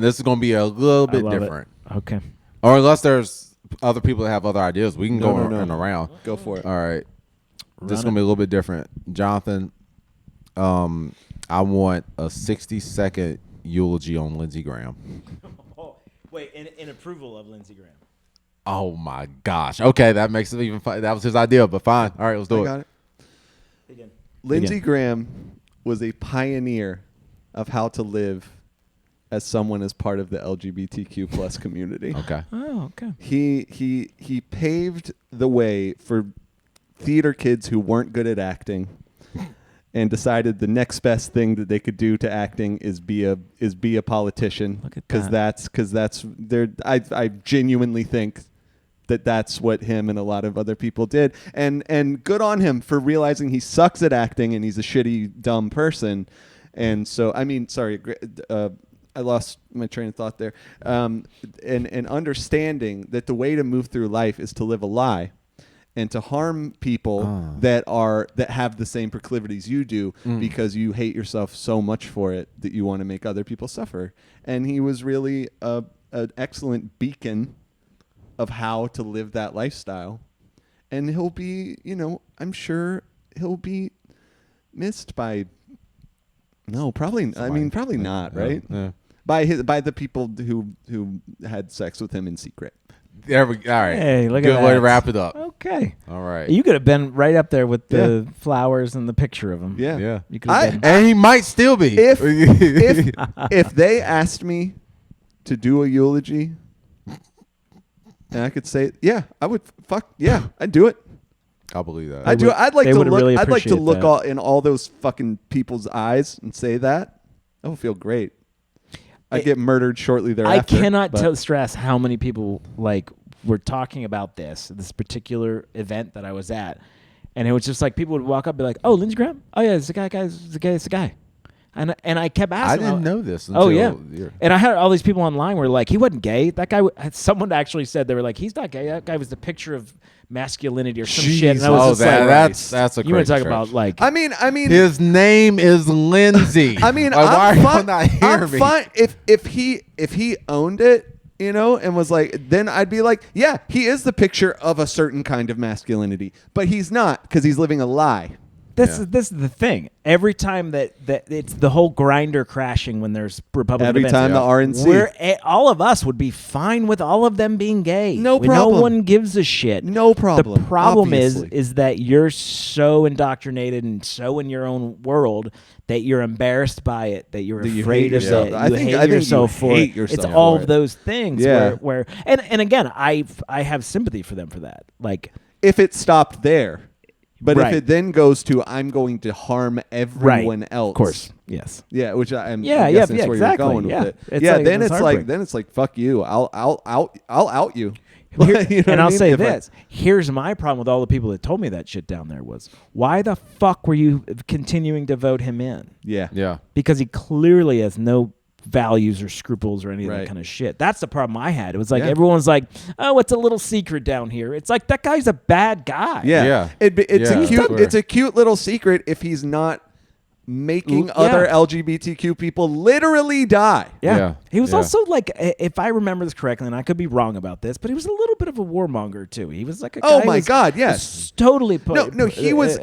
[SPEAKER 1] this is gonna be a little bit different.
[SPEAKER 2] Okay.
[SPEAKER 1] Or unless there's other people that have other ideas, we can go around.
[SPEAKER 3] Go for it.
[SPEAKER 1] All right. This is going to be a little bit different. Jonathan, I want a 60-second eulogy on Lindsey Graham.
[SPEAKER 2] Oh, wait, in approval of Lindsey Graham.
[SPEAKER 1] Oh, my gosh. Okay, that makes it even fun. That was his idea, but fine. All right, let's do it.
[SPEAKER 3] Got it. Lindsey Graham was a pioneer of how to live as someone as part of the LGBTQ plus community.
[SPEAKER 1] Okay.
[SPEAKER 2] Oh, okay.
[SPEAKER 3] He paved the way for theater kids who weren't good at acting and decided the next best thing that they could do to acting is be a politician.
[SPEAKER 2] Look at that.
[SPEAKER 3] Because that's I genuinely think that's what him and a lot of other people did. And good on him for realizing he sucks at acting and he's a shitty, dumb person. And so, I mean, sorry, I lost my train of thought there. And understanding that the way to move through life is to live a lie and to harm people that have the same proclivities you do because you hate yourself so much for it that you want to make other people suffer. And he was really an excellent beacon of how to live that lifestyle. And he'll be, I'm sure he'll be missed by No, probably. I mean, probably not. Right?
[SPEAKER 1] Yeah.
[SPEAKER 3] By the people who had sex with him in secret.
[SPEAKER 1] There we go. All right.
[SPEAKER 2] Hey, look at
[SPEAKER 1] Good
[SPEAKER 2] that.
[SPEAKER 1] way to wrap it up.
[SPEAKER 2] Okay.
[SPEAKER 1] All right.
[SPEAKER 2] You could have been right up there with the flowers and the picture of him.
[SPEAKER 3] Yeah.
[SPEAKER 1] Yeah.
[SPEAKER 2] You could have been.
[SPEAKER 1] And he might still be.
[SPEAKER 3] If they asked me to do a eulogy, and I could say, yeah, I would. Fuck yeah, I'd do it.
[SPEAKER 1] I'll believe that.
[SPEAKER 3] I'd do it. I'd like to look.
[SPEAKER 2] Really
[SPEAKER 3] I'd like to look
[SPEAKER 2] that.
[SPEAKER 3] in all those fucking people's eyes and say that. That would feel great. I'd get murdered shortly thereafter.
[SPEAKER 2] I cannot stress how many people were talking about this particular event that I was at, and it was just like people would walk up and be like, "Oh, Lindsey Graham? Oh yeah, it's the guy. It's the guy." And I kept asking.
[SPEAKER 1] I didn't know this. Until
[SPEAKER 2] And I had all these people online were like, he wasn't gay. That guy. Someone actually said they were like, he's not gay. That guy was the picture of masculinity or some shit. And I was
[SPEAKER 1] that's a
[SPEAKER 2] you want to talk about like.
[SPEAKER 3] I mean,
[SPEAKER 1] his name is Lindsey.
[SPEAKER 3] I mean,
[SPEAKER 1] why are you not hearing me?
[SPEAKER 3] Fine if he owned it, and was like, then I'd be like, yeah, he is the picture of a certain kind of masculinity, but he's not because he's living a lie.
[SPEAKER 2] This is the thing. Every time that it's the whole grinder crashing when there's Republican
[SPEAKER 3] Every
[SPEAKER 2] events,
[SPEAKER 3] time the RNC,
[SPEAKER 2] all of us would be fine with all of them being gay.
[SPEAKER 3] No problem.
[SPEAKER 2] No one gives a shit.
[SPEAKER 3] No problem.
[SPEAKER 2] The problem
[SPEAKER 3] obviously.
[SPEAKER 2] is that you're so indoctrinated and so in your own world that you're embarrassed by it, that you're afraid of it.
[SPEAKER 3] I think
[SPEAKER 2] yourself
[SPEAKER 3] you
[SPEAKER 2] for
[SPEAKER 3] hate
[SPEAKER 2] it.
[SPEAKER 3] yourself
[SPEAKER 2] It's all
[SPEAKER 3] for
[SPEAKER 2] of those things.
[SPEAKER 3] Yeah.
[SPEAKER 2] Where and again, I have sympathy for them for that. Like
[SPEAKER 3] if it stopped there. But
[SPEAKER 2] right.
[SPEAKER 3] if it then goes to I'm going to harm everyone else,
[SPEAKER 2] of course, yes,
[SPEAKER 3] yeah, which I'm
[SPEAKER 2] guessing
[SPEAKER 3] that's
[SPEAKER 2] where
[SPEAKER 3] exactly.
[SPEAKER 2] You're going with it.
[SPEAKER 3] Then it's like fuck you, I'll out you.
[SPEAKER 2] And I'll say this: here's my problem with all the people that told me that shit down there was why the fuck were you continuing to vote him in?
[SPEAKER 1] Yeah,
[SPEAKER 2] because he clearly has no values or scruples or any of
[SPEAKER 3] right.
[SPEAKER 2] that kind of shit. That's the problem I had. It was like everyone's like, oh, it's a little secret down here. It's like that guy's a bad guy.
[SPEAKER 3] Yeah. It's a cute little secret if he's not making other LGBTQ people literally die.
[SPEAKER 2] Yeah. He was also like, if I remember this correctly, and I could be wrong about this, but he was a little bit of a warmonger too. He was like a guy.
[SPEAKER 3] Oh my God, yes.
[SPEAKER 2] Totally.
[SPEAKER 3] He was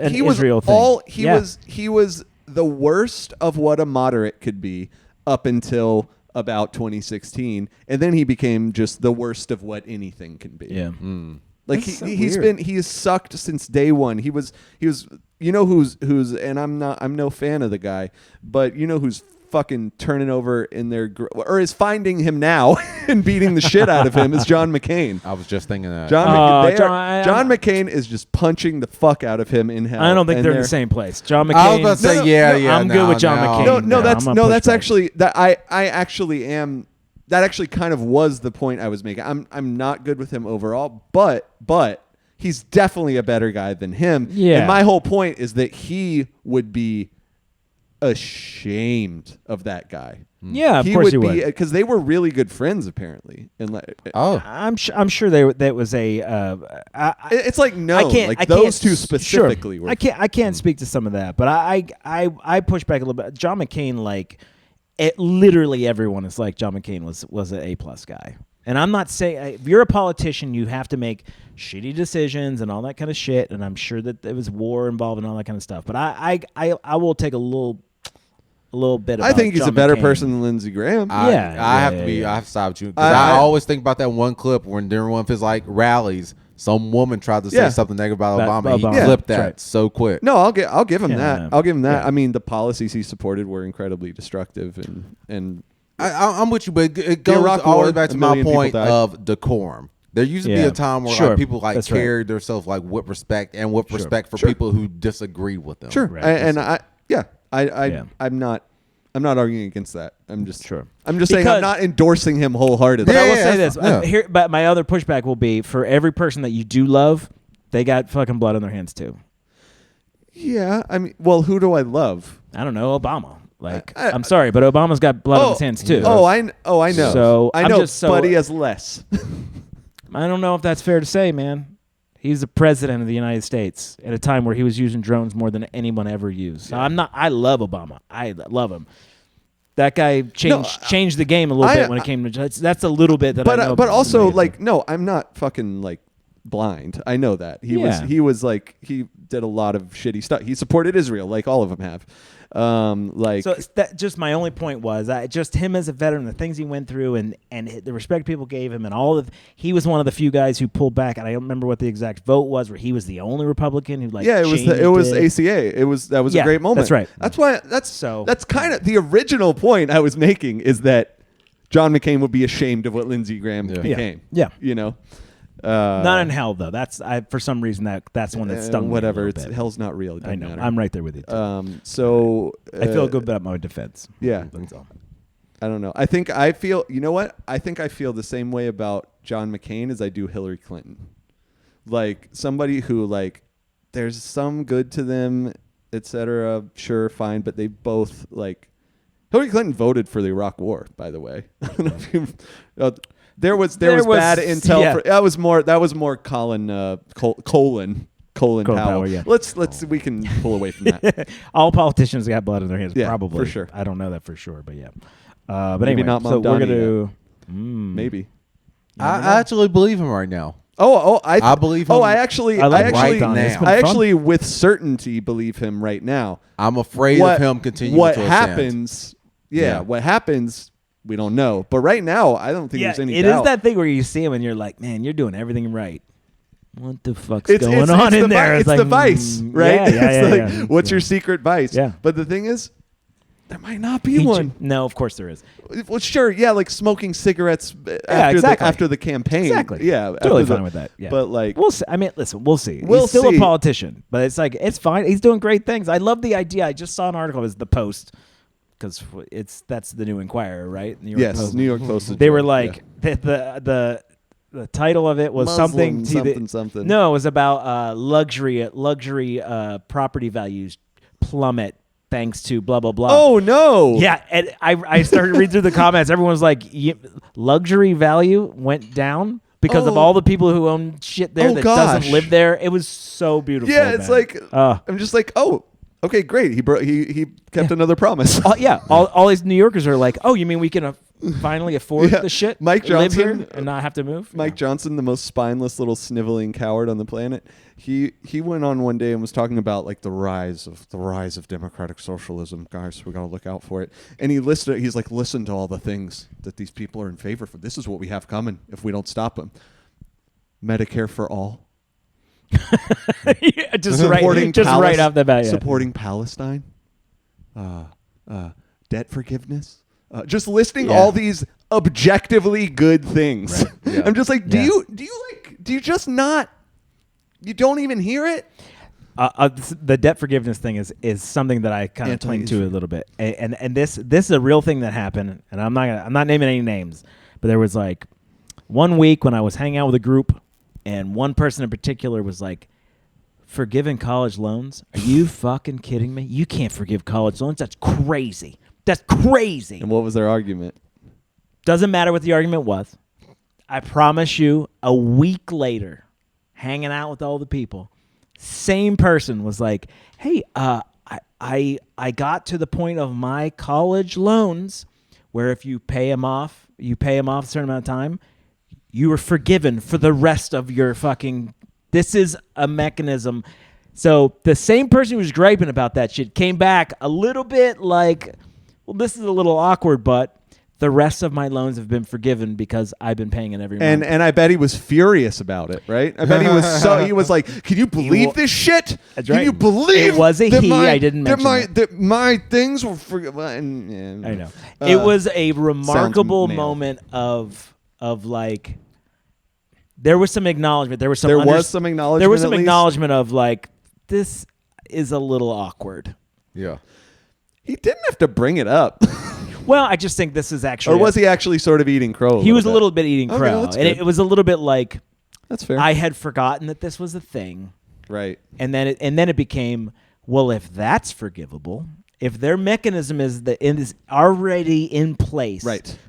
[SPEAKER 3] the worst of what a moderate could be up until about 2016, and then he became just the worst of what anything can be.
[SPEAKER 2] Yeah.
[SPEAKER 3] Like he has sucked since day one. He was who's and I'm no fan of the guy, but who's fucking turning over in their or is finding him now and beating the shit out of him is John McCain.
[SPEAKER 1] I was just thinking that.
[SPEAKER 3] John McCain is just punching the fuck out of him in hell.
[SPEAKER 2] I don't think they're in the same place. John McCain.
[SPEAKER 1] I was about to say I'm
[SPEAKER 2] good with John McCain.
[SPEAKER 3] That's actually that I actually am. That actually kind of was the point I was making. I'm not good with him overall, but he's definitely a better guy than him.
[SPEAKER 2] Yeah.
[SPEAKER 3] And my whole point is that he would be ashamed of that guy.
[SPEAKER 2] Yeah, of course he would,
[SPEAKER 3] because they were really good friends apparently. And
[SPEAKER 2] I'm sure that was a.
[SPEAKER 3] It's like those two specifically.
[SPEAKER 2] Sure. I can't speak to some of that, but I push back a little bit. John McCain, literally everyone is like John McCain was an A+ guy. And I'm not saying if you're a politician, you have to make shitty decisions and all that kind of shit. And I'm sure that there was war involved and all that kind of stuff. But I will take a little bit.
[SPEAKER 3] I think he's
[SPEAKER 2] John
[SPEAKER 3] a better
[SPEAKER 2] McCain.
[SPEAKER 3] person than Lindsey Graham.
[SPEAKER 1] I have to stop with you because I always think about that one clip when during one of his rallies, some woman tried to say something negative about Obama. He clipped that so quick.
[SPEAKER 3] No, I'll give him that. I'll give him that. Yeah. I mean, the policies he supported were incredibly destructive and.
[SPEAKER 1] I'm with you, but it goes all the way back to my point of decorum. There used to be a time where people carried themselves with respect and with respect for people who disagree with them.
[SPEAKER 3] Sure, right. I'm not arguing against that. I'm just saying I'm not endorsing him wholeheartedly.
[SPEAKER 2] But I will say this. But my other pushback will be for every person that you do love, they got fucking blood on their hands too.
[SPEAKER 3] Yeah, I mean, well, who do I love?
[SPEAKER 2] I don't know, Obama. I'm sorry, but Obama's got blood on his hands too.
[SPEAKER 3] I know.
[SPEAKER 2] So
[SPEAKER 3] I know, but he has less.
[SPEAKER 2] I don't know if that's fair to say, man. He's the president of the United States at a time where he was using drones more than anyone ever used. So I love Obama. I love him. That guy changed the game a little bit when it came to. That's a little bit that I know.
[SPEAKER 3] But also, no, I'm not fucking blind. I know that he was did a lot of shitty stuff. He supported Israel, like all of them have.
[SPEAKER 2] So that just my only point was just him as a veteran, the things he went through, and the respect people gave him, and all of he was one of the few guys who pulled back, and I don't remember what the exact vote was, where he was the only Republican who it
[SPEAKER 3] was ACA. That was a great moment.
[SPEAKER 2] That's right.
[SPEAKER 3] That's kind of the original point I was making, is that John McCain would be ashamed of what Lindsey Graham became.
[SPEAKER 2] Yeah.
[SPEAKER 3] You know.
[SPEAKER 2] Not in hell though. That's for some reason that's one that stung
[SPEAKER 3] whatever.
[SPEAKER 2] me.
[SPEAKER 3] It's hell's not real.
[SPEAKER 2] I know.
[SPEAKER 3] Matter.
[SPEAKER 2] I'm right there with you. Too.
[SPEAKER 3] So
[SPEAKER 2] I feel good about my defense.
[SPEAKER 3] Yeah.
[SPEAKER 2] That's all.
[SPEAKER 3] I don't know. I feel. You know what? I think I feel the same way about John McCain as I do Hillary Clinton. Like somebody who there's some good to them, etc. Sure, fine, but they both Hillary Clinton voted for the Iraq War. By the way, I don't know if you. There was bad intel.
[SPEAKER 2] Yeah.
[SPEAKER 3] That was more Colin Powell.
[SPEAKER 2] Yeah.
[SPEAKER 3] Let's we can pull away from that.
[SPEAKER 2] All politicians got blood in their hands.
[SPEAKER 3] Yeah,
[SPEAKER 2] probably
[SPEAKER 3] for sure.
[SPEAKER 2] I don't know that for sure, but yeah. But
[SPEAKER 3] maybe
[SPEAKER 2] anyway,
[SPEAKER 3] not
[SPEAKER 2] so we're gonna
[SPEAKER 3] maybe.
[SPEAKER 1] I actually believe him right now.
[SPEAKER 3] I
[SPEAKER 1] believe him.
[SPEAKER 3] I actually with certainty believe him right now.
[SPEAKER 1] I'm afraid of him continuing.
[SPEAKER 3] What happens? Yeah, what happens? We don't know. But right now, I don't think there's any doubt.
[SPEAKER 2] It is that thing where you see him and you're like, man, you're doing everything right. What the fuck's going on in there?
[SPEAKER 3] It's the vice, right?
[SPEAKER 2] Yeah,
[SPEAKER 3] what's your secret vice?
[SPEAKER 2] Yeah.
[SPEAKER 3] But the thing is, there might not be one.
[SPEAKER 2] No, of course there is.
[SPEAKER 3] Well, sure, yeah, like smoking cigarettes after the campaign.
[SPEAKER 2] Exactly.
[SPEAKER 3] Yeah.
[SPEAKER 2] Totally fine with that. Yeah.
[SPEAKER 3] But
[SPEAKER 2] we'll see. I mean, listen, we'll see. He's still a politician, but it's fine. He's doing great things. I love the idea. I just saw an article. It was the Post. Because that's the New Inquirer, right?
[SPEAKER 3] New York Post. New York Post.
[SPEAKER 2] They were like the title of it was
[SPEAKER 3] Muslim
[SPEAKER 2] something. No, it was about luxury property values plummet thanks to blah blah blah.
[SPEAKER 3] Oh no!
[SPEAKER 2] Yeah, and I started reading through the comments. Everyone was like, luxury value went down because of all the people who own shit there doesn't live there. It was so beautiful.
[SPEAKER 3] Yeah, it's I'm just like, okay, great. He kept another promise.
[SPEAKER 2] All these New Yorkers are like, oh, you mean we can finally afford the shit?
[SPEAKER 3] Mike Johnson,
[SPEAKER 2] live here and not have to move?
[SPEAKER 3] Mike Johnson, the most spineless little sniveling coward on the planet. He went on one day and was talking about the rise of democratic socialism. Guys, we got to look out for it. And he's like, listen to all the things that these people are in favor for. This is what we have coming if we don't stop them. Medicare for all.
[SPEAKER 2] just right off the bat.
[SPEAKER 3] Supporting Palestine, debt forgiveness, just listing all these objectively good things. Right. Yeah. I'm just like, do you just not? You don't even hear it.
[SPEAKER 2] The debt forgiveness thing is something that I kind of cling to a little bit, and this is a real thing that happened, and I'm not naming any names, but there was 1 week when I was hanging out with a group. And one person in particular was like, forgiving college loans? Are you fucking kidding me? You can't forgive college loans. That's crazy. That's crazy.
[SPEAKER 3] And what was their argument?
[SPEAKER 2] Doesn't matter what the argument was. I promise you, a week later, hanging out with all the people, same person was like, hey, I got to the point of my college loans where if you pay them off a certain amount of time, you were forgiven for the rest of your fucking... This is a mechanism. So the same person who was griping about that shit came back a little bit like, well, this is a little awkward, but the rest of my loans have been forgiven because I've been paying it every month.
[SPEAKER 3] And I bet he was furious about it, right? I bet he was like, can you believe this shit?
[SPEAKER 2] That's right.
[SPEAKER 3] Can you believe
[SPEAKER 2] it was a he? I didn't mention
[SPEAKER 3] that my things were forgiven.
[SPEAKER 2] I know. It was a remarkable moment of there was some acknowledgement. There was some acknowledgement of this is a little awkward.
[SPEAKER 1] Yeah.
[SPEAKER 3] He didn't have to bring it up.
[SPEAKER 2] Well, I just think this is actually...
[SPEAKER 3] Or was he actually sort of eating crow?
[SPEAKER 2] He was a little bit eating crow. And it was a little bit like...
[SPEAKER 3] That's fair.
[SPEAKER 2] I had forgotten that this was a thing.
[SPEAKER 3] Right.
[SPEAKER 2] And then it became, well, if that's forgivable, if their mechanism is already in place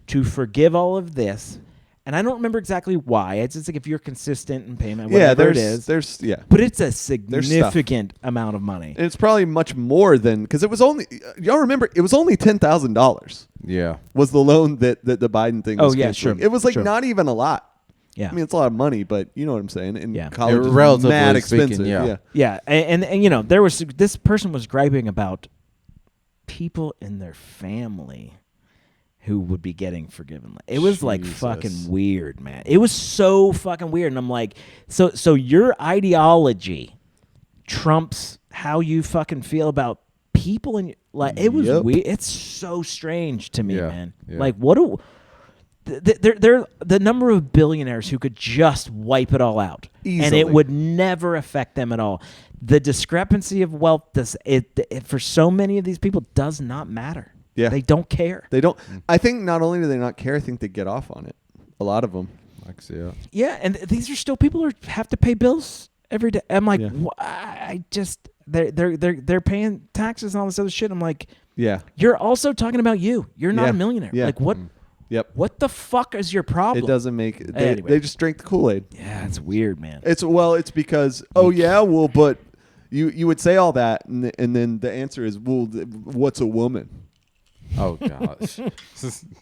[SPEAKER 2] to forgive all of this... And I don't remember exactly why. It's just if you're consistent in payment, whatever it is. But it's a significant amount of money.
[SPEAKER 3] And it's probably much more than... Because it was only... Y'all remember, it was only $10,000.
[SPEAKER 1] Yeah.
[SPEAKER 3] Was the loan that the Biden thing was
[SPEAKER 2] canceling.
[SPEAKER 3] Sure. It was not even a lot.
[SPEAKER 2] Yeah.
[SPEAKER 3] I mean, it's a lot of money, but you know what I'm saying. And college is
[SPEAKER 1] relatively
[SPEAKER 3] mad
[SPEAKER 1] speaking,
[SPEAKER 3] expensive.
[SPEAKER 2] Yeah. And there was this person was griping about people in their family who would be getting forgiven. It was like fucking weird, man. It was so fucking weird. And I'm like, so your ideology trumps how you fucking feel about people, and like it was weird. It's so strange to me, man. Yeah. Like, what do they're the number of billionaires who could just wipe it all out, easily, and it would never affect them at all. The discrepancy of wealth for so many of these people does not matter. Yeah, they don't care.
[SPEAKER 3] They don't. I think not only do they not care, I think they get off on it. A lot of them.
[SPEAKER 2] Yeah, and these are still people who have to pay bills every day. I'm like, they're paying taxes and all this other shit. I'm like, you're also talking about you. You're not a millionaire. Yeah. Like what?
[SPEAKER 3] Yep.
[SPEAKER 2] What the fuck is your problem?
[SPEAKER 3] It doesn't make it. They just drink the Kool-Aid.
[SPEAKER 2] Yeah, it's weird, man.
[SPEAKER 3] It's because but you would say all that, and then the answer is, well, what's a woman?
[SPEAKER 1] Oh gosh,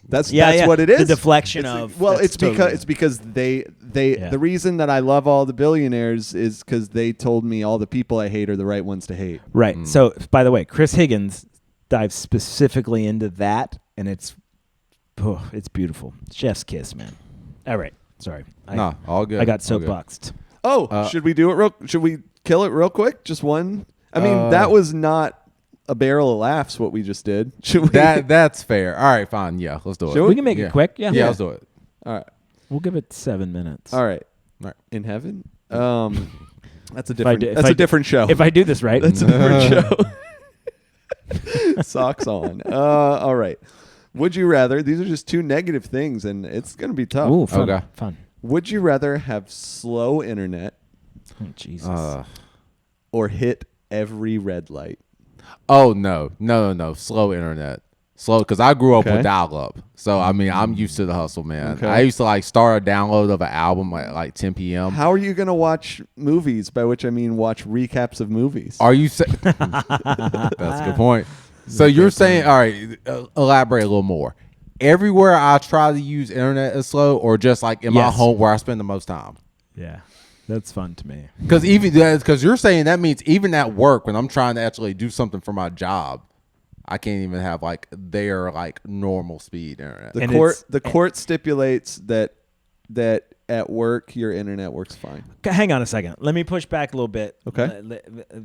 [SPEAKER 3] that's what it is.
[SPEAKER 2] The deflection of
[SPEAKER 3] it's because they the reason that I love all the billionaires is because they told me all the people I hate are the right ones to hate.
[SPEAKER 2] Right. So by the way, Chris Higgins dives specifically into that, and it's beautiful. Chef's kiss, man. All right. Sorry.
[SPEAKER 1] All good.
[SPEAKER 2] I got soapboxed.
[SPEAKER 3] Should we do it should we kill it real quick? Just one. I mean, that was not a barrel of laughs what we just did. Should we?
[SPEAKER 1] That's fair. All right, fine. Yeah, let's do it.
[SPEAKER 2] We can make it quick. Yeah,
[SPEAKER 1] let's do it.
[SPEAKER 3] All right.
[SPEAKER 2] We'll give it 7 minutes.
[SPEAKER 3] All right. In heaven? That's a different show.
[SPEAKER 2] If I do this right.
[SPEAKER 3] That's a different show. Socks on. All right. Would you rather? These are just two negative things, and it's going to be tough.
[SPEAKER 2] Ooh, fun. Okay. Fun.
[SPEAKER 3] Would you rather have slow internet
[SPEAKER 2] Jesus.
[SPEAKER 3] Or hit every red light?
[SPEAKER 1] Oh, no. Slow internet. Slow, because I grew up with dial-up. So, I mean, I'm used to the hustle, man. Okay. I used to, start a download of an album at 10 p.m.
[SPEAKER 3] How are you going to watch movies, by which I mean watch recaps of movies?
[SPEAKER 1] Are you saying... That's a good point. So, you're saying... All right, elaborate a little more. Everywhere I try to use internet is slow, or just, in my home where I spend the most time?
[SPEAKER 2] Yeah. That's fun to me.
[SPEAKER 1] Because you're saying that means even at work, when I'm trying to actually do something for my job, I can't even have their normal speed internet.
[SPEAKER 3] The court stipulates that at work your internet works fine.
[SPEAKER 2] Hang on a second. Let me push back a little bit.
[SPEAKER 3] Okay.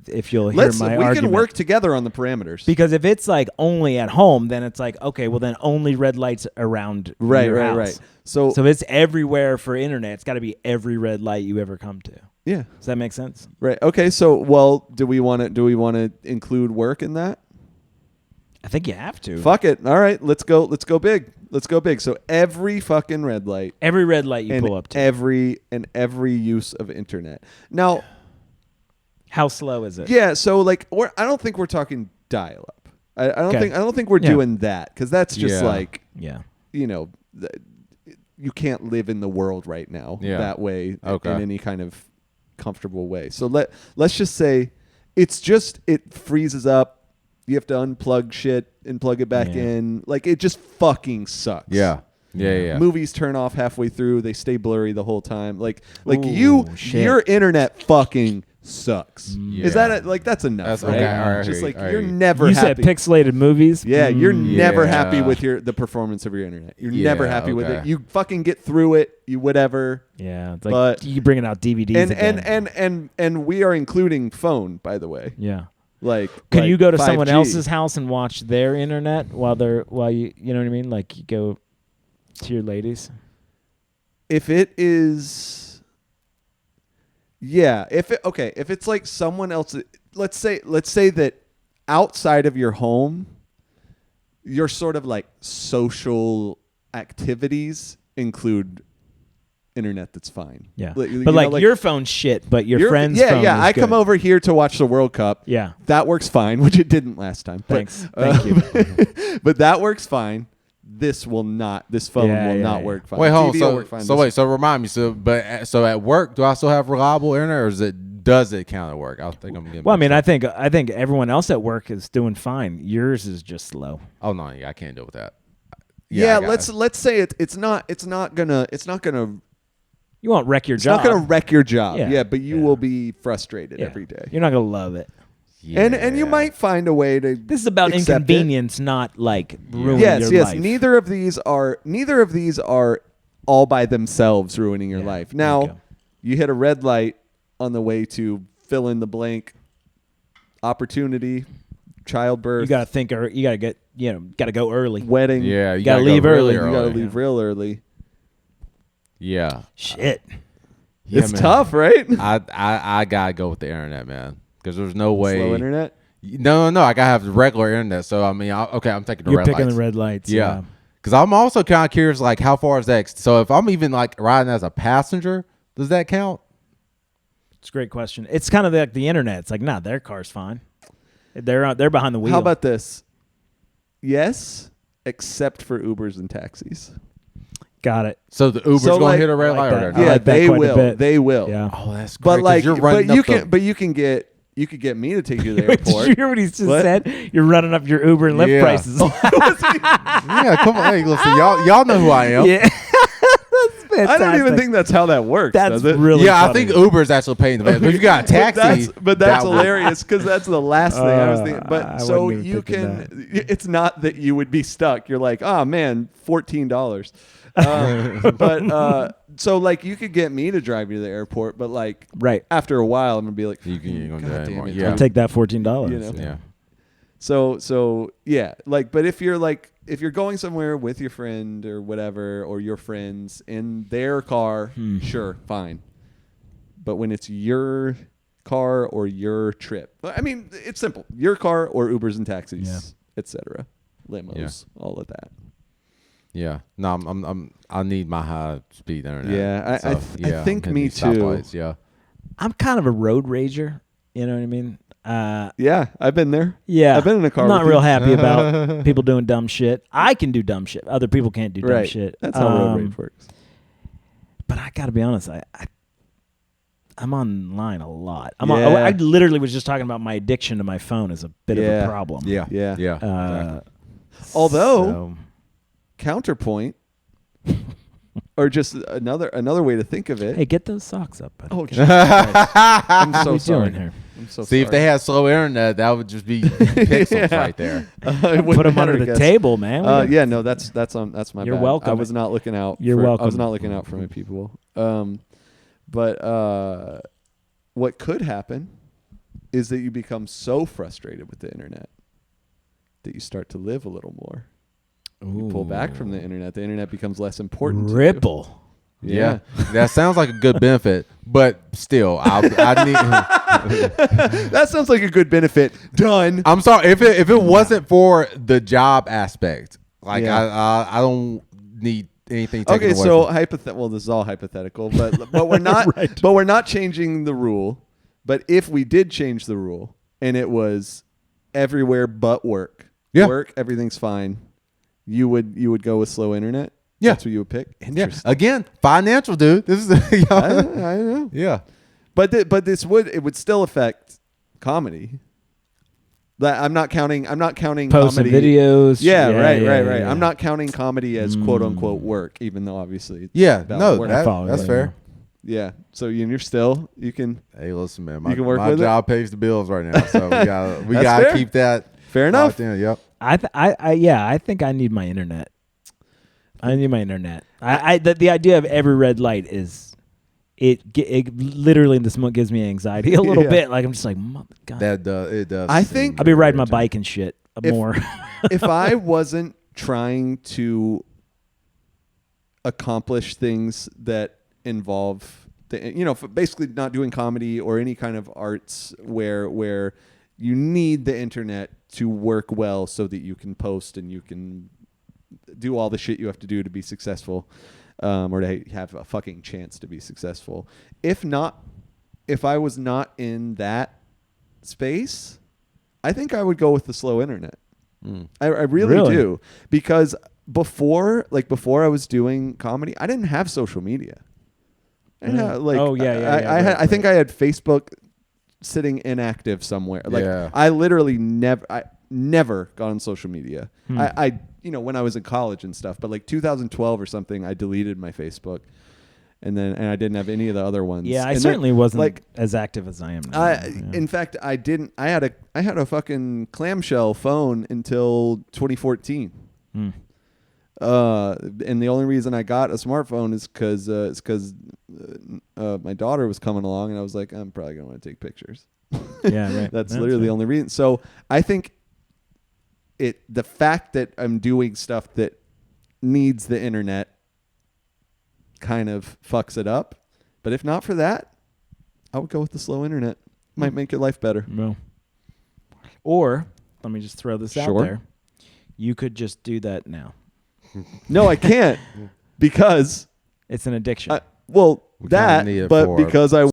[SPEAKER 2] If you'll hear my argument.
[SPEAKER 3] We can work together on the parameters.
[SPEAKER 2] Because if it's only at home, then it's okay, well then only red lights around your house. Right. So if it's everywhere for internet, it's got to be every red light you ever come to.
[SPEAKER 3] Yeah.
[SPEAKER 2] Does that make sense?
[SPEAKER 3] Right. Okay. So do we want to include work in that?
[SPEAKER 2] I think you have to.
[SPEAKER 3] Fuck it. All right. Let's go big. So every fucking red light.
[SPEAKER 2] Every red light you pull up to.
[SPEAKER 3] Every use of internet. Now,
[SPEAKER 2] how slow is it?
[SPEAKER 3] Yeah. So I don't think we're talking dial up. I don't think we're doing that, because that's just you can't live in the world right now that way in any kind of comfortable way. So let's just say it freezes up. You have to unplug shit and plug it back in. It just fucking sucks.
[SPEAKER 1] Yeah.
[SPEAKER 3] Movies turn off halfway through. They stay blurry the whole time. Your internet fucking sucks. Yeah. Is that that's enough? That's right. Okay. All right, just you're never.
[SPEAKER 2] You
[SPEAKER 3] happy.
[SPEAKER 2] said pixelated movies.
[SPEAKER 3] Yeah, you're never happy with the performance of your internet. You're never happy with it. You fucking get through it. You whatever.
[SPEAKER 2] Yeah, it's but you bringing out DVDs
[SPEAKER 3] and we are including phone, by the way.
[SPEAKER 2] Yeah. Can you go to 5G. Someone else's house and watch their internet while you know what I mean? You go to your ladies.
[SPEAKER 3] If it is, if it's someone else, let's say that outside of your home, your sort of social activities include internet that's fine.
[SPEAKER 2] Yeah. But your phone's shit, but your friend's phone is
[SPEAKER 3] I
[SPEAKER 2] good.
[SPEAKER 3] come over here to watch the World Cup.
[SPEAKER 2] Yeah.
[SPEAKER 3] That works fine, which it didn't last time.
[SPEAKER 2] Thanks. Thank you.
[SPEAKER 3] But that works fine. This phone will not work fine.
[SPEAKER 1] Wait, hold on. So remind me. So at work, do I still have reliable internet, or does it count at work? I think I'm getting.
[SPEAKER 2] Well, I mean, I think everyone else at work is doing fine. Yours is just slow.
[SPEAKER 1] Oh no, I can't deal with that.
[SPEAKER 3] Let's say it's not gonna
[SPEAKER 2] You won't wreck your
[SPEAKER 3] It's
[SPEAKER 2] job.
[SPEAKER 3] not going to wreck your job.
[SPEAKER 2] Yeah.
[SPEAKER 3] Yeah, but you will be frustrated every day.
[SPEAKER 2] You're not going to love it.
[SPEAKER 1] Yeah.
[SPEAKER 3] And you might find a way to.
[SPEAKER 2] This is about inconvenience, not like ruining your life.
[SPEAKER 3] Neither of these are all by themselves ruining your life. Now, you hit a red light on the way to fill in the blank. Opportunity, childbirth.
[SPEAKER 2] You got to think, or you got to get, got to go early.
[SPEAKER 3] Wedding.
[SPEAKER 1] Yeah,
[SPEAKER 2] you got to leave early.
[SPEAKER 3] You got to leave real early.
[SPEAKER 1] Yeah.
[SPEAKER 2] Shit.
[SPEAKER 3] It's tough, right?
[SPEAKER 1] I gotta go with the internet, man. Because there's no way.
[SPEAKER 3] Slow internet?
[SPEAKER 1] No. I gotta have the regular internet. So I mean, I'm taking the red lights.
[SPEAKER 2] You're picking the red lights.
[SPEAKER 1] Yeah. Because I'm also kind of curious, like, how far is that? So if I'm even like riding as a passenger, does that count?
[SPEAKER 2] It's a great question. It's kind of like the internet. It's like, nah, their car's fine. They're behind the wheel.
[SPEAKER 3] How about this? Yes, except for Ubers and taxis.
[SPEAKER 2] Got it.
[SPEAKER 1] So the Uber's going to hit a red light or not?
[SPEAKER 3] Yeah, they will. They will.
[SPEAKER 2] Yeah.
[SPEAKER 1] Oh, that's great.
[SPEAKER 3] But you can get me to take you to the airport.
[SPEAKER 2] Did you hear what he just said? You're running up your Uber and Lyft prices.
[SPEAKER 1] Yeah, come on. Hey, listen, y'all know who I am.
[SPEAKER 2] Yeah. That's fantastic.
[SPEAKER 3] I don't even think that's how that works.
[SPEAKER 2] That's
[SPEAKER 3] does it?
[SPEAKER 2] really funny.
[SPEAKER 1] I think Uber's actually paying the bill. But if you got a taxi.
[SPEAKER 3] But that's hilarious because that's the last thing I was thinking. But so you can.
[SPEAKER 2] That.
[SPEAKER 3] It's not that you would be stuck. You're like, oh man, $14. So like you could get me to drive you to the airport, but like after a while I'm gonna be like,
[SPEAKER 1] you can go
[SPEAKER 3] God damn it.
[SPEAKER 1] Yeah.
[SPEAKER 2] I'll take that $14.
[SPEAKER 3] You know?
[SPEAKER 1] Yeah.
[SPEAKER 3] So yeah, like, but if you're going somewhere with your friend or whatever, or your friends in their car, sure, fine. But when it's your car or your trip, I mean, it's simple: your car or Ubers and taxis, etc., limos, all of that.
[SPEAKER 1] Yeah, no, I need my high speed internet.
[SPEAKER 3] Yeah,
[SPEAKER 1] so,
[SPEAKER 3] I think me too.
[SPEAKER 1] Yeah,
[SPEAKER 2] I'm kind of a road rager. You know what I mean?
[SPEAKER 3] Yeah, I've been there.
[SPEAKER 2] Yeah,
[SPEAKER 3] I've been in a car.
[SPEAKER 2] I'm not real happy about people doing dumb shit. I can do dumb shit. Other people can't do dumb shit.
[SPEAKER 3] That's how road rage works.
[SPEAKER 2] But I got to be honest. I'm online a lot. I literally was just talking about my addiction to my phone is a bit of a problem.
[SPEAKER 1] Yeah.
[SPEAKER 3] Although. Counterpoint, or just another way to think of it.
[SPEAKER 2] Hey, get those socks up, buddy.
[SPEAKER 3] Oh, I'm so sorry.
[SPEAKER 2] Here?
[SPEAKER 3] I'm so
[SPEAKER 1] See,
[SPEAKER 3] sorry.
[SPEAKER 1] If they had slow internet, that would just be pixels right there.
[SPEAKER 2] Put them under the table, man.
[SPEAKER 3] No, that's my
[SPEAKER 2] You're
[SPEAKER 3] bad.
[SPEAKER 2] welcome.
[SPEAKER 3] I was not looking out.
[SPEAKER 2] You're welcome.
[SPEAKER 3] I was not looking out for my people. But what could happen is that you become so frustrated with the internet that you start to live a little more. You pull back from the internet. The internet becomes less important.
[SPEAKER 2] Ripple.
[SPEAKER 3] Yeah.
[SPEAKER 1] That sounds like a good benefit, but still, I need.
[SPEAKER 3] That sounds like a good benefit. Done.
[SPEAKER 1] I'm sorry if it wasn't for the job aspect, like I don't need anything.
[SPEAKER 3] Okay, so well, this is all hypothetical, but we're not but we're not changing the rule. But if we did change the rule and it was everywhere but work, everything's fine. You would go with slow internet?
[SPEAKER 1] Yeah.
[SPEAKER 3] That's what you would pick? Interesting.
[SPEAKER 1] Yeah. Again, financial, dude. This is
[SPEAKER 3] I know.
[SPEAKER 1] Yeah.
[SPEAKER 3] But it would still affect comedy. I'm not counting
[SPEAKER 2] Posts
[SPEAKER 3] comedy.
[SPEAKER 2] And videos.
[SPEAKER 3] Yeah, right. Yeah. I'm not counting comedy as quote unquote work, even though obviously
[SPEAKER 1] that's fair.
[SPEAKER 3] Yeah. So you're still you can.
[SPEAKER 1] Hey, listen, man.
[SPEAKER 3] You can work
[SPEAKER 1] my
[SPEAKER 3] with
[SPEAKER 1] job pays the bills right now, so we gotta keep that.
[SPEAKER 3] Fair enough.
[SPEAKER 1] Yep.
[SPEAKER 2] I think I need my internet. The idea of every red light is it literally this month gives me anxiety a little bit. Like I'm just like, God.
[SPEAKER 1] It does.
[SPEAKER 3] I think
[SPEAKER 2] I'll be riding my bike and shit more.
[SPEAKER 3] If I wasn't trying to accomplish things that involve basically not doing comedy or any kind of arts where you need the internet to work well so that you can post and you can do all the shit you have to do to be successful, or to have a fucking chance to be successful. If I was not in that space, I think I would go with the slow internet. I really do, because before I was doing comedy, I didn't have social media. I think I had Facebook sitting inactive somewhere. I literally never got on social media. I when I was in college and stuff, but like 2012 or something, I deleted my Facebook. and I didn't have any of the other ones.
[SPEAKER 2] Yeah, I
[SPEAKER 3] and
[SPEAKER 2] certainly wasn't like as active as I am now.
[SPEAKER 3] In fact, I didn't. I had a fucking clamshell phone until 2014. And the only reason I got a smartphone is because my daughter was coming along, and I was like, I'm probably gonna want to take pictures.
[SPEAKER 2] Yeah, right.
[SPEAKER 3] That's literally the only reason. So I think the fact that I'm doing stuff that needs the internet kind of fucks it up. But if not for that, I would go with the slow internet. Might make your life better.
[SPEAKER 2] No. Or let me just throw this out there. You could just do that now.
[SPEAKER 3] No, I can't because
[SPEAKER 2] it's an addiction.
[SPEAKER 3] Because I